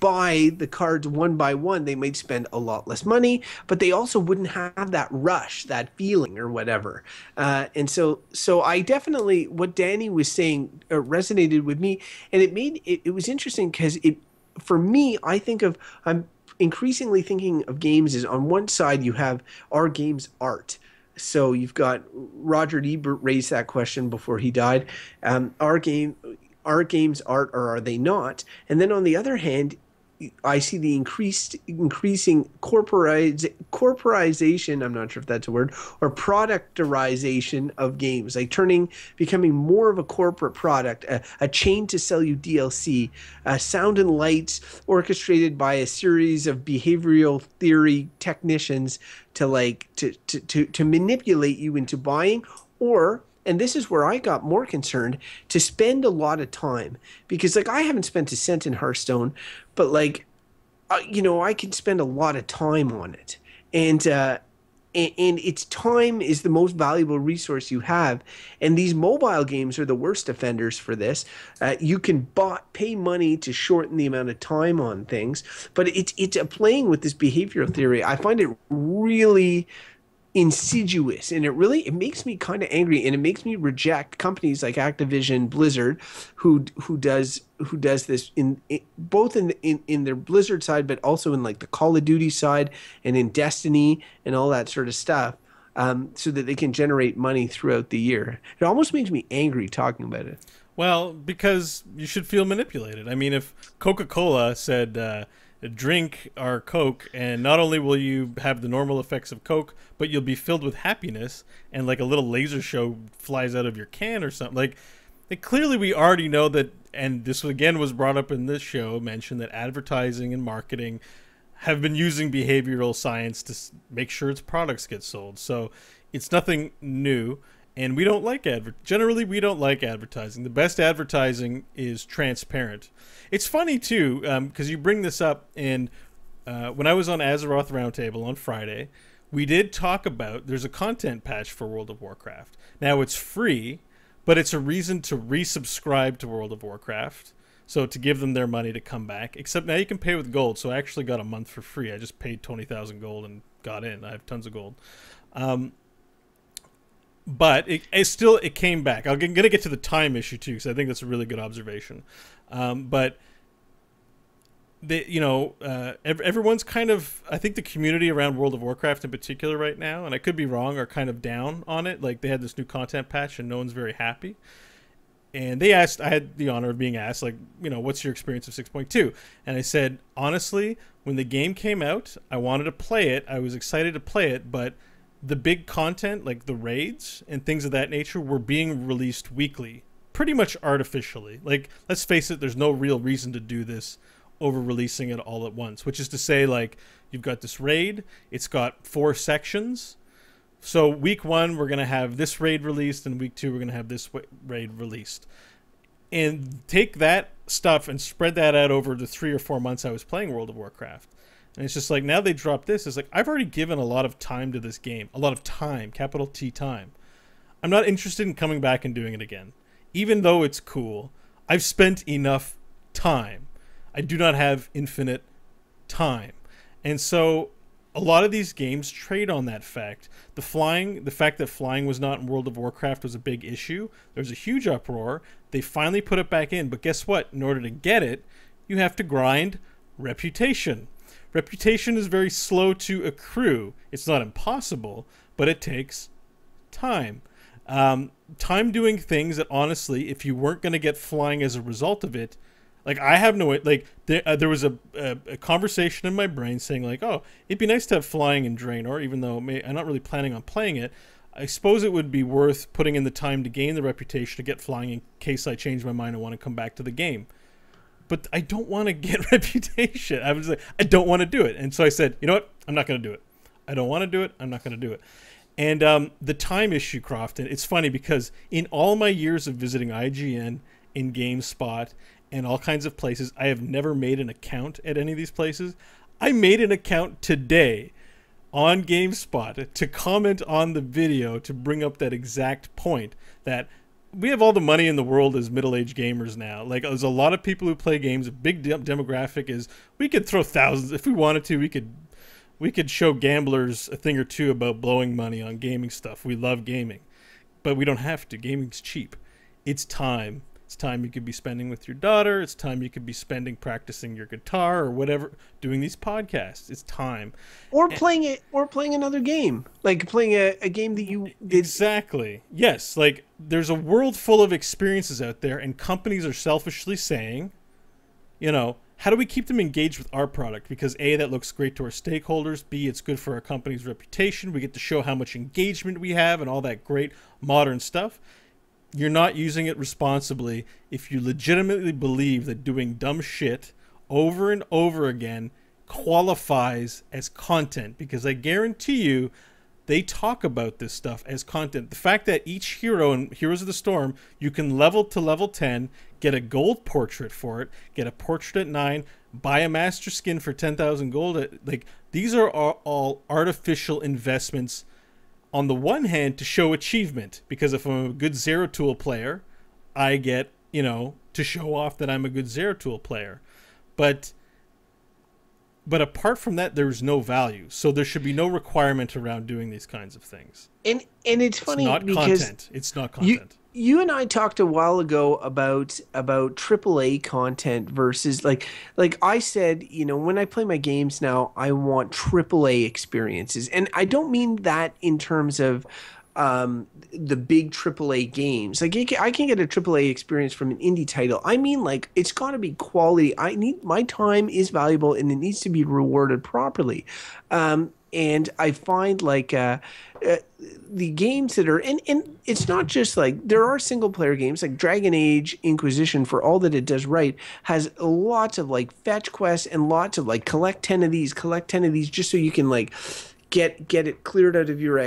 buy the cards one by one, they might spend a lot less money, but they also wouldn't have that rush, that feeling or whatever. And so I definitely, what Danny was saying resonated with me, and it was interesting because for me, I'm increasingly thinking of games as, on one side you have our game's art. So you've got Roger Ebert raised that question before he died. Our game's art, or are they not? And then on the other hand, I see the increasing corporization, I'm not sure if that's a word, or productorization of games, like becoming more of a corporate product, a chain to sell you DLC, sound and lights orchestrated by a series of behavioral theory technicians to manipulate you into buying, or, and this is where I got more concerned, to spend a lot of time. Because, like, I haven't spent a cent in Hearthstone, but, like, I can spend a lot of time on it. and its time is the most valuable resource you have. And these mobile games are the worst offenders for this. You can pay money to shorten the amount of time on things, but it's playing with this behavioral theory. I find it really insidious, and it makes me kind of angry, and it makes me reject companies like Activision Blizzard who does this both in their Blizzard side, but also in like the Call of Duty side and in Destiny and all that sort of stuff, so that they can generate money throughout the year. It almost makes me angry talking about it. Well, because you should feel manipulated. I mean, if Coca-Cola said, drink our Coke, and not only will you have the normal effects of Coke, but you'll be filled with happiness, and like a little laser show flies out of your can or something. Like clearly we already know that, and this again was brought up in this show, mentioned that advertising and marketing have been using behavioral science to make sure its products get sold. So it's nothing new. And we don't like generally we don't like advertising. The best advertising is transparent. It's funny too, because you bring this up, and when I was on Azeroth Roundtable on Friday, we did talk about there's a content patch for World of Warcraft. Now it's free, but it's a reason to resubscribe to World of Warcraft. So to give them their money to come back. Except now you can pay with gold. So I actually got a month for free. I just paid 20,000 gold and got in. I have tons of gold. But it came back. I'm going to get to the time issue too, because I think that's a really good observation. But everyone's kind of, I think the community around World of Warcraft in particular right now, and I could be wrong, are kind of down on it. Like they had this new content patch and no one's very happy. And they asked, I had the honor of being asked, like, what's your experience of 6.2? And I said, honestly, when the game came out, I wanted to play it. I was excited to play it, but the big content, like the raids and things of that nature, were being released weekly, pretty much artificially. Like, let's face it, there's no real reason to do this over releasing it all at once, which is to say, like, you've got this raid, it's got 4 sections. So week 1, we're going to have this raid released, and week 2, we're going to have this raid released. And take that stuff and spread that out over the 3 or 4 months I was playing World of Warcraft. And it's just like, now they drop this. It's like, I've already given a lot of time to this game. A lot of time, capital T time. I'm not interested in coming back and doing it again. Even though it's cool, I've spent enough time. I do not have infinite time. And so a lot of these games trade on that fact. The fact that flying was not in World of Warcraft was a big issue. There was a huge uproar. They finally put it back in. But guess what? In order to get it, you have to grind reputation. Reputation is very slow to accrue. It's not impossible, but it takes time. Time doing things that, honestly, if you weren't going to get flying as a result of it, like, I have no, like, there was a conversation in my brain saying, like, oh, it'd be nice to have flying in Draenor, even though I'm not really planning on playing it. I suppose it would be worth putting in the time to gain the reputation to get flying in case I change my mind and want to come back to the game. But I don't want to get reputation. I was like, I don't want to do it. And so I said, you know what? I'm not going to do it. I don't want to do it. I'm not going to do it. And the time issue, Crofton, it's funny because in all my years of visiting IGN, in GameSpot, and all kinds of places, I have never made an account at any of these places. I made an account today on GameSpot to comment on the video to bring up that exact point that we have all the money in the world as middle-aged gamers now. Like, there's a lot of people who play games. A big demographic is we could throw thousands if we wanted to. We could show gamblers a thing or two about blowing money on gaming stuff. We love gaming, but we don't have to. Gaming's cheap. It's time. It's time you could be spending with your daughter. It's time you could be spending practicing your guitar or whatever, doing these podcasts. It's time. Or playing another game. Like playing a game that you did. Exactly. Yes. Like, there's a world full of experiences out there, and companies are selfishly saying, how do we keep them engaged with our product? Because A, that looks great to our stakeholders. B, it's good for our company's reputation. We get to show how much engagement we have and all that great modern stuff. You're not using it responsibly if you legitimately believe that doing dumb shit over and over again qualifies as content, because I guarantee you they talk about this stuff as content. The fact that each hero in Heroes of the Storm, you can level to level 10, get a gold portrait for it, get a portrait at 9, buy a master skin for 10,000 gold. Like, these are all artificial investments on the one hand to show achievement, because if I'm a good Zeratul player, I get, you know, to show off that I'm a good Zeratul player. But apart from that, there's no value. So there should be no requirement around doing these kinds of things. And it's funny not because content. It's not content. You and I talked a while ago about AAA content versus like I said, you know, when I play my games now, I want AAA experiences. And I don't mean that in terms of the big AAA games. Like I can get a AAA experience from an indie title. I mean, like, it's got to be quality. My time is valuable and it needs to be rewarded properly. And I find like the games that are and it's not just like there are single player games like Dragon Age Inquisition, for all that it does right, has lots of like fetch quests and lots of like collect 10 of these just so you can like get it cleared out of your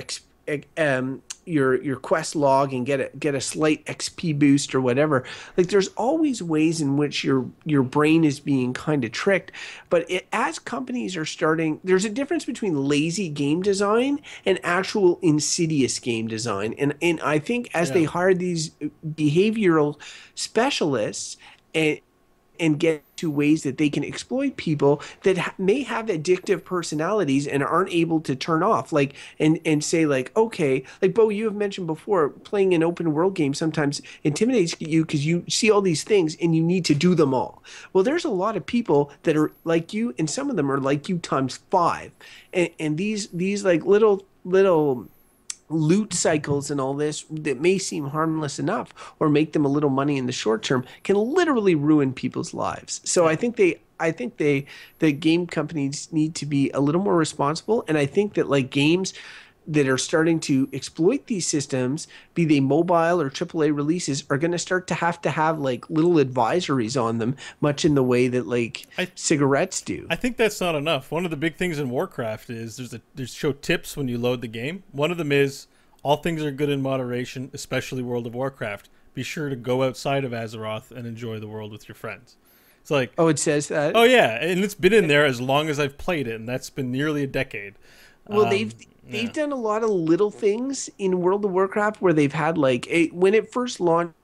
your quest log and get a slight XP boost or whatever. Like, there's always ways in which your brain is being kind of tricked. But as companies are starting, there's a difference between lazy game design and actual insidious game design. And I think as they hire these behavioral specialists and get to ways that they can exploit people that may have addictive personalities and aren't able to turn off, like, and say like, okay, like Bo, you have mentioned before, playing an open world game sometimes intimidates you because you see all these things and you need to do them all. Well, there's a lot of people that are like you, and some of them are like you times 5, and these like little loot cycles and all this that may seem harmless enough or make them a little money in the short term can literally ruin people's lives. So I think the game companies need to be a little more responsible, and I think that like games that are starting to exploit these systems, be they mobile or AAA releases, are going to start to have like little advisories on them, much in the way that like cigarettes do. I think that's not enough. One of the big things in Warcraft is there's show tips when you load the game. One of them is all things are good in moderation, especially World of Warcraft. Be sure to go outside of Azeroth and enjoy the world with your friends. It's like, oh, it says that. Oh yeah, and it's been in there as long as I've played it, and that's been nearly a decade. Well, they've done a lot of little things in World of Warcraft where they've had like when it first launched,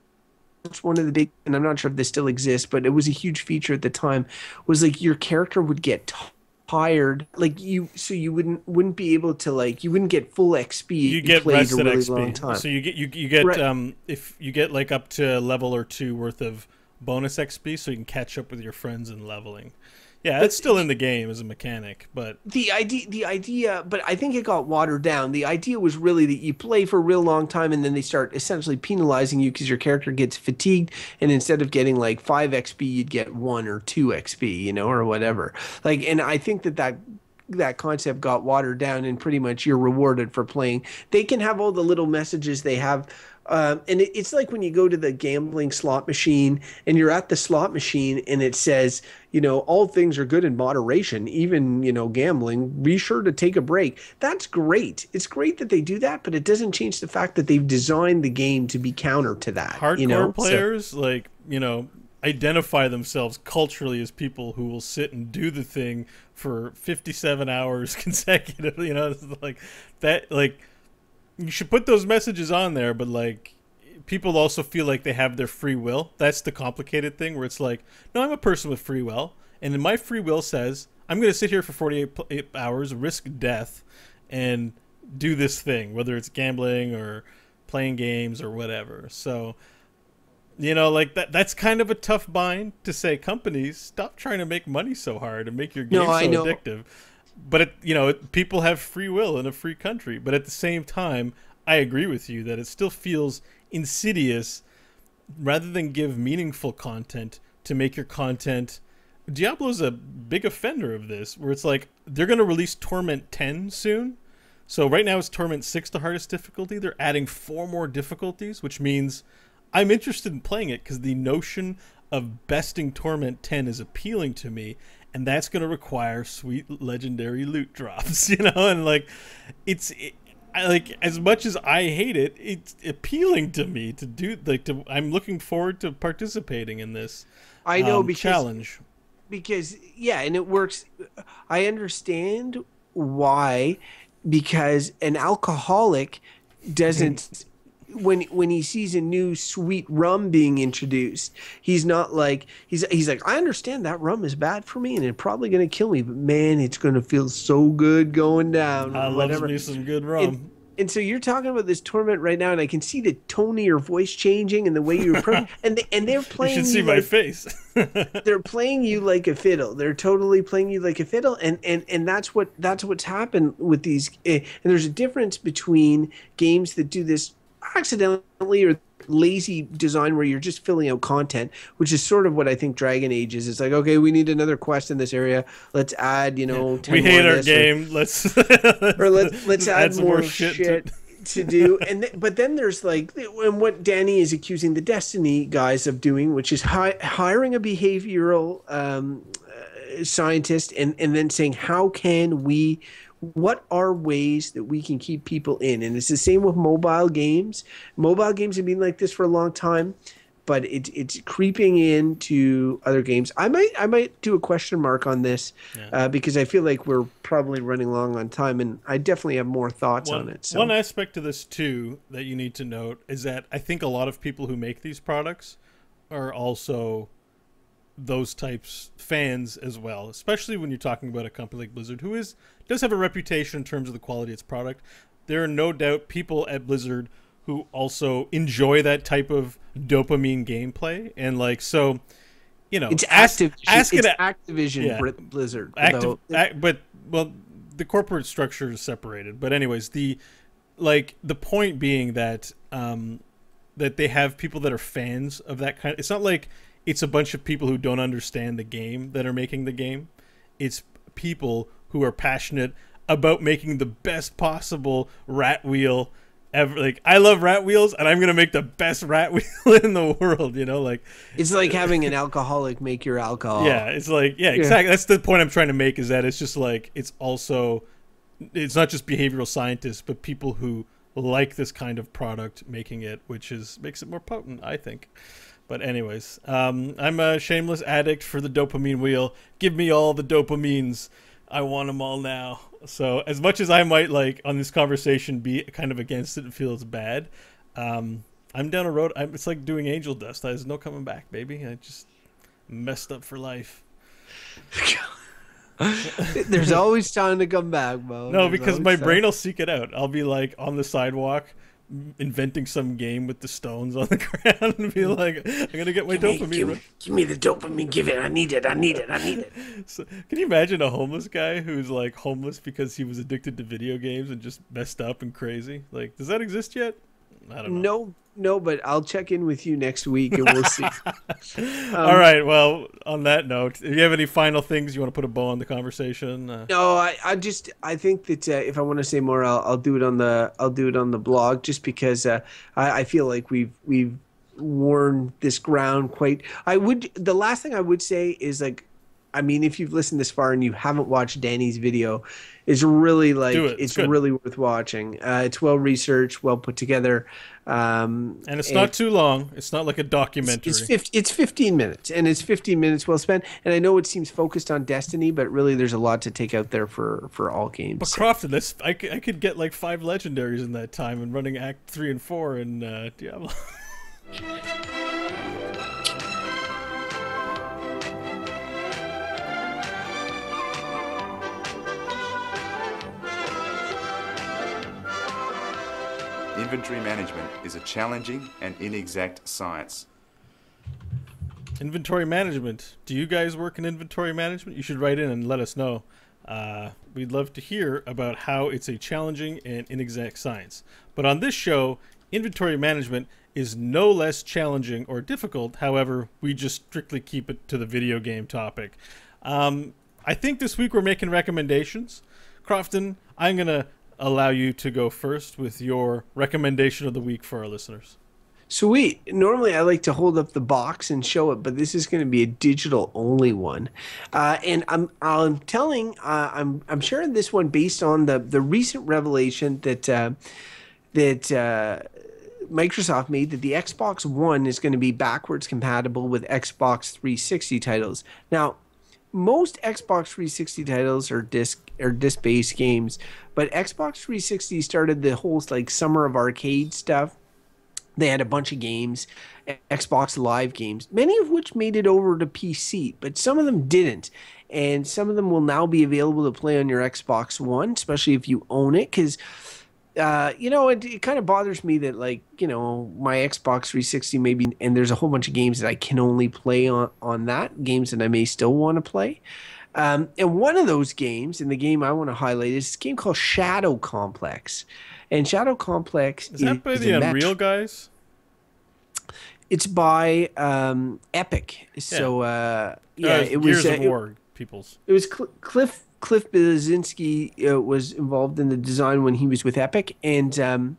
one of the big, and I'm not sure if this still exists, but it was a huge feature at the time, was like your character would get tired, like you wouldn't be able to, like, you wouldn't get full XP. You get rested really XP. long time. So you get right. If you get like up to a level or 2 worth of bonus XP, so you can catch up with your friends in leveling. Yeah, it's still in the game as a mechanic, but the idea, but I think it got watered down. The idea was really that you play for a real long time, and then they start essentially penalizing you because your character gets fatigued, and instead of getting like 5 XP, you'd get 1 or 2 XP, you know, or whatever. Like, and I think that concept got watered down, and pretty much you're rewarded for playing. They can have all the little messages they have. And it's like when you go to the gambling slot machine and you're at the slot machine and it says, you know, all things are good in moderation, even, you know, gambling, be sure to take a break. That's great. It's great that they do that, but it doesn't change the fact that they've designed the game to be counter to that. Hardcore, you know? players, like, you know, identify themselves culturally as people who will sit and do the thing for 57 hours consecutively, you know, like that, like, you should put those messages on there, but like people also feel like they have their free will. That's the complicated thing, where it's like, no, I'm a person with free will, and then my free will says I'm going to sit here for 48 hours, risk death, and do this thing, whether it's gambling or playing games or whatever. So, you know, like that's kind of a tough bind to say, companies, stop trying to make money so hard and make your game addictive. But, you know, people have free will in a free country. But at the same time, I agree with you that it still feels insidious, rather than give meaningful content, to make your content. Diablo's a big offender of this, where it's like they're going to release Torment 10 soon. So right now it's Torment 6, the hardest difficulty. They're adding 4 more difficulties, which means I'm interested in playing it because the notion of besting Torment 10 is appealing to me. And that's going to require sweet legendary loot drops, you know? And like, like, as much as I hate it, it's appealing to me to do, like, I'm looking forward to participating in this I know, challenge. because yeah, and it works. I understand why, because an alcoholic doesn't when he sees a new sweet rum being introduced, he's not like he's like, I understand that rum is bad for me and it's probably going to kill me, but man, it's going to feel so good going down. I loves me some good rum. And so you're talking about this tournament right now, and I can see the tone of your voice changing and the way you approach. And they're playing. You should see my face. They're playing you like a fiddle. They're totally playing you like a fiddle, and that's what's happened with these. And there's a difference between games that do this accidentally or lazy design where you're just filling out content, which is sort of what I think Dragon Age is. It's like, okay, we need another quest in this area. Let's add, 10 we hate our game. Let's add more shit to do. But then there's like, and what Danny is accusing the Destiny guys of doing, which is hiring a behavioral scientist and then saying, what are ways that we can keep people in? And it's the same with mobile games. Mobile games have been like this for a long time, but it's creeping into other games. I might do a question mark on this because I feel like we're probably running long on time, and I definitely have more thoughts on it. So. One aspect of this, too, that you need to note is that I think a lot of people who make these products are also those types fans as well, especially when you're talking about a company like Blizzard, who does have a reputation in terms of the quality of its product. There are no doubt people at Blizzard who also enjoy that type of dopamine gameplay, and it's Activision Blizzard. But the corporate structure is separated. But anyways, the point being that that they have people that are fans of that kind. It's not like it's a bunch of people who don't understand the game that are making the game. It's people who are passionate about making the best possible rat wheel ever. Like, I love rat wheels, and I'm gonna make the best rat wheel in the world. It's like having an alcoholic make your alcohol. Yeah, it's like exactly. That's the point I'm trying to make. Is that it's just like it's not just behavioral scientists, but people who like this kind of product making it, which makes it more potent, I think. But anyways, I'm a shameless addict for the dopamine wheel. Give me all the dopamines. I want them all now. So as much as I might on this conversation be kind of against it and feel it's bad, I'm down a road. It's like doing angel dust. There's no coming back, baby. I just messed up for life. There's always time to come back, Mo. No, because my brain will seek it out. I'll be on the sidewalk inventing some game with the stones on the ground and be like, I'm gonna get my dopamine. Give me the dopamine. Give it. I need it. So, can you imagine a homeless guy who's homeless because he was addicted to video games and just messed up and crazy? Does that exist yet? I don't know. No, but I'll check in with you next week and we'll see. All right. Well, on that note, do you have any final things you want to put a bow on the conversation? No, I think that if I want to say more, I'll do it on the blog, just because I feel like we've worn this ground quite. The last thing I would say is if you've listened this far and you haven't watched Danny's video, it's really it's really worth watching. It's well researched, well put together, and it's not too long. It's not like a documentary. It's 15 minutes, and it's 15 minutes well spent. And I know it seems focused on Destiny, but really there's a lot to take out there for all games. But Crofton, I could get 5 legendaries in that time and running Act 3 and 4 in Diablo. Inventory management is a challenging and inexact science. Inventory management. Do you guys work in inventory management? You should write in and let us know. We'd love to hear about how it's a challenging and inexact science. But on this show, inventory management is no less challenging or difficult. However, we just strictly keep it to the video game topic. I think this week we're making recommendations. Crofton, I'm going to allow you to go first with your recommendation of the week for our listeners. Sweet. Normally I like to hold up the box and show it, but this is going to be a digital only one. And I'm sharing this one based on the recent revelation that Microsoft made, that the Xbox One is going to be backwards compatible with Xbox 360 titles. Now, most Xbox 360 titles are disc-based games, but Xbox 360 started the whole like summer of arcade stuff. They had a bunch of games, Xbox Live games, many of which made it over to PC, but some of them didn't. And some of them will now be available to play on your Xbox One, especially if you own it, because it kind of bothers me that, like, my Xbox 360 maybe, and there's a whole bunch of games that I can only play on that, games that I may still want to play. And one of those games, and the game I want to highlight, is this game called Shadow Complex. And Shadow Complex is that by the Unreal guys? It's by Epic. Yeah. So it was Gears of War peoples. It was Cliff Blazinski was involved in the design when he was with Epic, and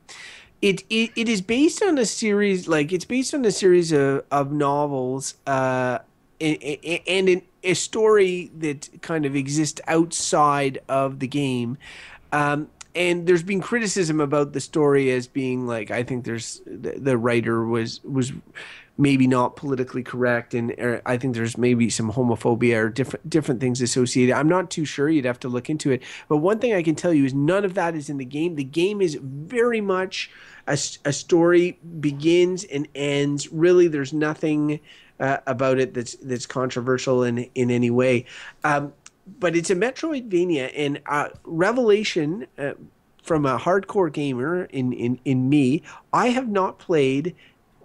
it is based on a series, of novels and a story that kind of exists outside of the game. And there's been criticism about the story as being like, I think the writer was maybe not politically correct, and I think there's maybe some homophobia or different things associated. I'm not too sure. You'd have to look into it. But one thing I can tell you is none of that is in the game. The game is very much a story, begins and ends. Really, there's nothing about it that's controversial in any way. But it's a Metroidvania, and revelation from a hardcore gamer in me, I have not played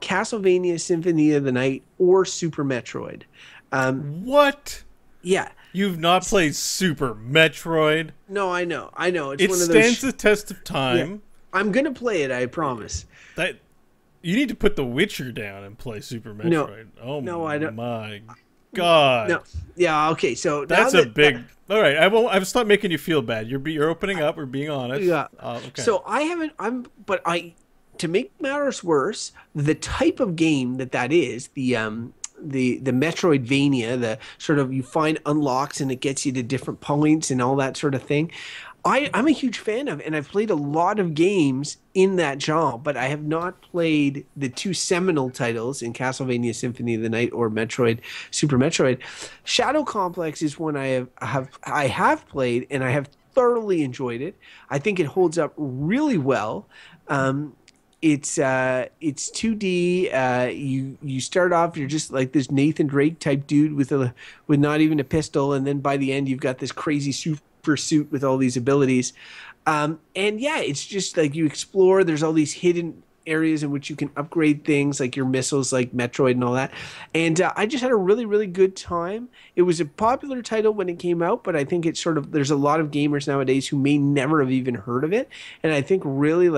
Castlevania Symphony of the Night or Super Metroid. What? Yeah. You've not played Super Metroid? No, I know. It's it one of stands the test of time. Yeah. I'm going to play it, I promise. You need to put The Witcher down and play Super Metroid. I don't. My God. No. Yeah, okay. So that's a big... All right, I've stopped making you feel bad. You're opening up. We're being honest. Yeah. Okay. So I haven't... To make matters worse, the type of game that is, the Metroidvania, the sort of you find unlocks and it gets you to different points and all that sort of thing, I'm a huge fan of, and I've played a lot of games in that genre, but I have not played the two seminal titles in Castlevania Symphony of the Night or Super Metroid. Shadow Complex is one I have played, and I have thoroughly enjoyed it. I think it holds up really well. It's 2D. You start off, you're just like this Nathan Drake type dude with not even a pistol, and then by the end you've got this crazy super suit with all these abilities. And yeah, it's just like you explore. There's all these hidden areas in which you can upgrade things like your missiles, like Metroid and all that. And I just had a really, really good time. It was a popular title when it came out, but I think it's there's a lot of gamers nowadays who may never have even heard of it. And I think really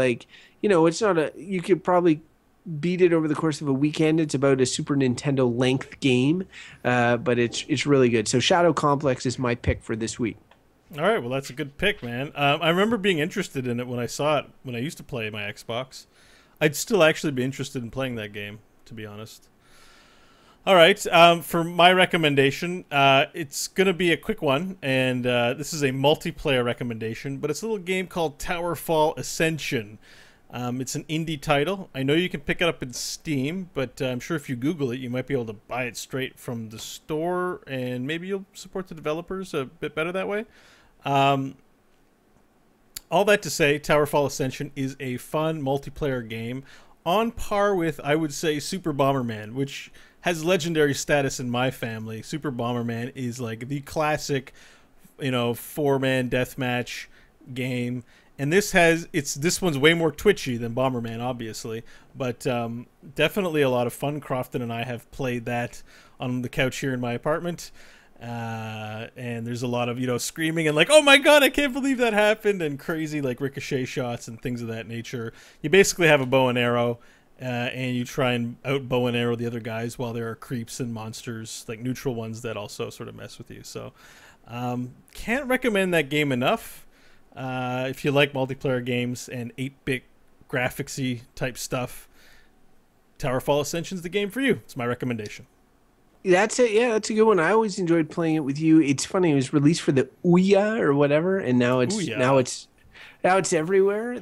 it's not you could probably beat it over the course of a weekend. It's about a Super Nintendo length game, but it's really good. So Shadow Complex is my pick for this week. All right, well, that's a good pick, man. I remember being interested in it when I saw it when I used to play my Xbox. I'd still actually be interested in playing that game, to be honest. All right, for my recommendation, it's going to be a quick one, and this is a multiplayer recommendation, but it's a little game called Towerfall Ascension. It's an indie title. I know you can pick it up in Steam, but I'm sure if you Google it, you might be able to buy it straight from the store, and maybe you'll support the developers a bit better that way. All that to say, Towerfall Ascension is a fun multiplayer game on par with, I would say, Super Bomberman, which has legendary status in my family. Super Bomberman is like the classic, four-man deathmatch game. And this one's way more twitchy than Bomberman, obviously, but definitely a lot of fun. Crofton and I have played that on the couch here in my apartment, and there's a lot of screaming and like, oh my god, I can't believe that happened, and crazy like ricochet shots and things of that nature. You basically have a bow and arrow, and you try and out bow and arrow the other guys while there are creeps and monsters, like neutral ones, that also sort of mess with you. So can't recommend that game enough. If you like multiplayer games and 8-bit graphicsy type stuff, Towerfall Ascension's the game for you. It's my recommendation. That's it. Yeah, that's a good one. I always enjoyed playing it with you. It's funny. It was released for the Ouya or whatever, and now it's everywhere.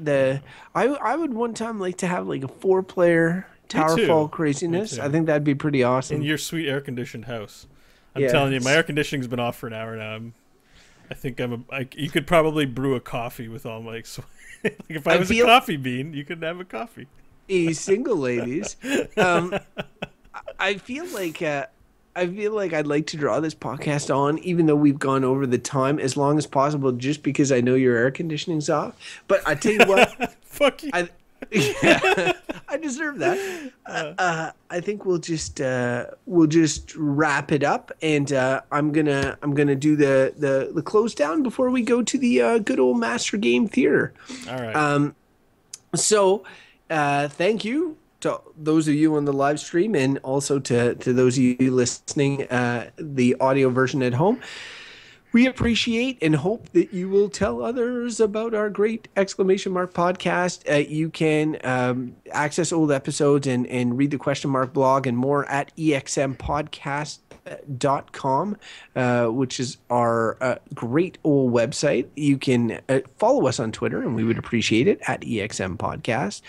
I would one time like to have like a 4-player Towerfall craziness. I think that'd be pretty awesome. In your sweet air-conditioned house. I'm telling you, my air conditioning's been off for an hour now. I think you could probably brew a coffee with all my sweat. Like if I was a coffee bean, you could have a coffee. Single ladies. I feel like I'd like to draw this podcast on, even though we've gone over the time, as long as possible, just because I know your air conditioning's off. But I tell you what, fuck you. I deserve that. I think we'll just wrap it up, and I'm gonna do the close down before we go to the good old Master Game Theater. All right. So thank you to those of you on the live stream, and also to those of you listening the audio version at home. We appreciate and hope that you will tell others about our great Exclamation Mark podcast. You can access old episodes and read the Question Mark blog and more at exmpodcast.com, which is our great old website. You can follow us on Twitter, and we would appreciate it, at EXM Podcast.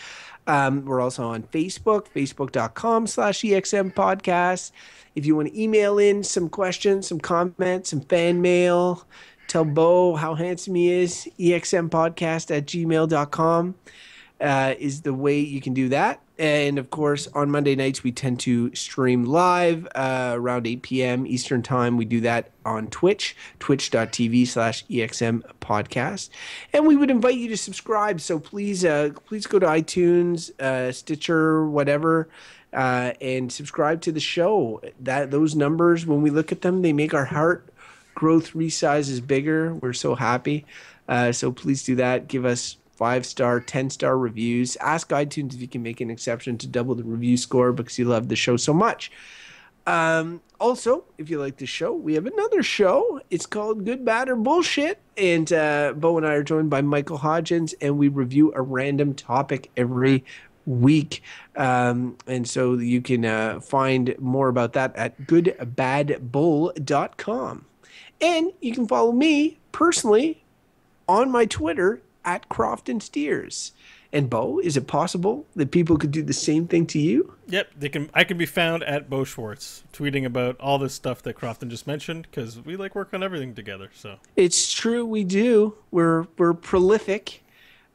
We're also on Facebook, facebook.com/EXM Podcast. If you want to email in some questions, some comments, some fan mail, tell Bo how handsome he is, exmpodcast@gmail.com is the way you can do that. And, of course, on Monday nights, we tend to stream live around 8 p.m. Eastern Time. We do that on Twitch, twitch.tv/EXM Podcast. And we would invite you to subscribe. So please go to iTunes, Stitcher, whatever, and subscribe to the show. Those numbers, when we look at them, they make our heart grow 3 sizes bigger. We're so happy. So please do that. Give us 5-star, 10-star reviews. Ask iTunes if you can make an exception to double the review score, because you love the show so much. Also, if you like the show, we have another show. It's called Good, Bad, or Bullshit. And Bo and I are joined by Michael Hodgins, and we review a random topic every week. And so you can find more about that at goodbadbull.com. And you can follow me personally on my Twitter at Crofton Steers. And Bo, is it possible that people could do the same thing to you? Yep, I can be found at Bo Schwartz, tweeting about all this stuff that Crofton just mentioned, because we like work on everything together. So it's true, we do. We're prolific.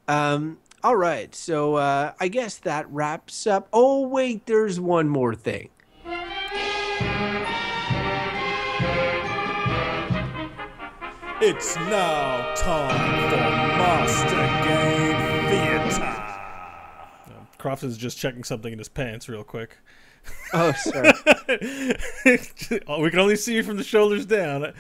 All right, so I guess that wraps up. Oh wait, there's one more thing. It's now time for Master Game Theater. Crofton's just checking something in his pants real quick. Oh, sorry. We can only see you from the shoulders down.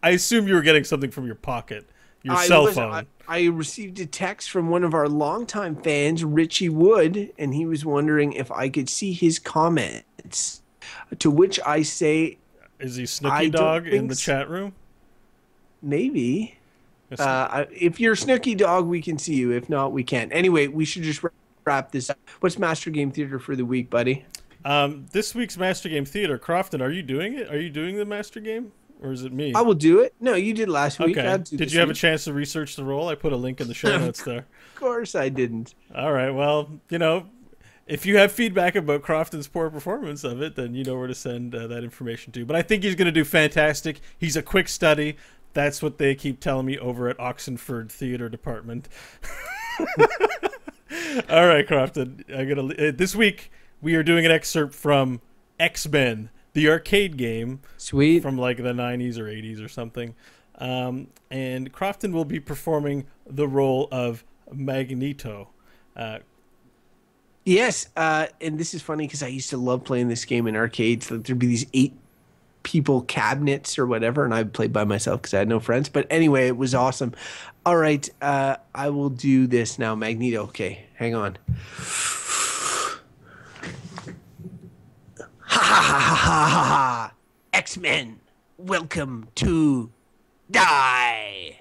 I assume you were getting something from your pocket, your cell phone. I received a text from one of our longtime fans, Richie Wood, and he was wondering if I could see his comments. To which I say, is he Snooky Dog in the chat room? Maybe. If you're Snooky Dog, we can see you. If not, we can't. Anyway, we should just wrap this up. What's Master Game Theater for the week, buddy? This week's Master Game Theater, Crofton, are you doing it? Are you doing the Master Game? Or is it me? I will do it. No, you did last week. Okay. Did you have a chance to research the role? I put a link in the show notes there. Of course I didn't. All right. Well, if you have feedback about Crofton's poor performance of it, then you know where to send that information to. But I think he's going to do fantastic. He's a quick study. That's what they keep telling me over at Oxenford Theater Department. All right, Crofton. This week, we are doing an excerpt from X-Men, the arcade game. Sweet. From like the 90s or 80s or something. And Crofton will be performing the role of Magneto. Yes, and this is funny because I used to love playing this game in arcades. There'd be these 8-people cabinets or whatever, and I played by myself because I had no friends. But anyway, it was awesome. All right, I will do this now. Magneto. Okay, hang on. Ha ha ha ha ha ha! X-Men, welcome to die.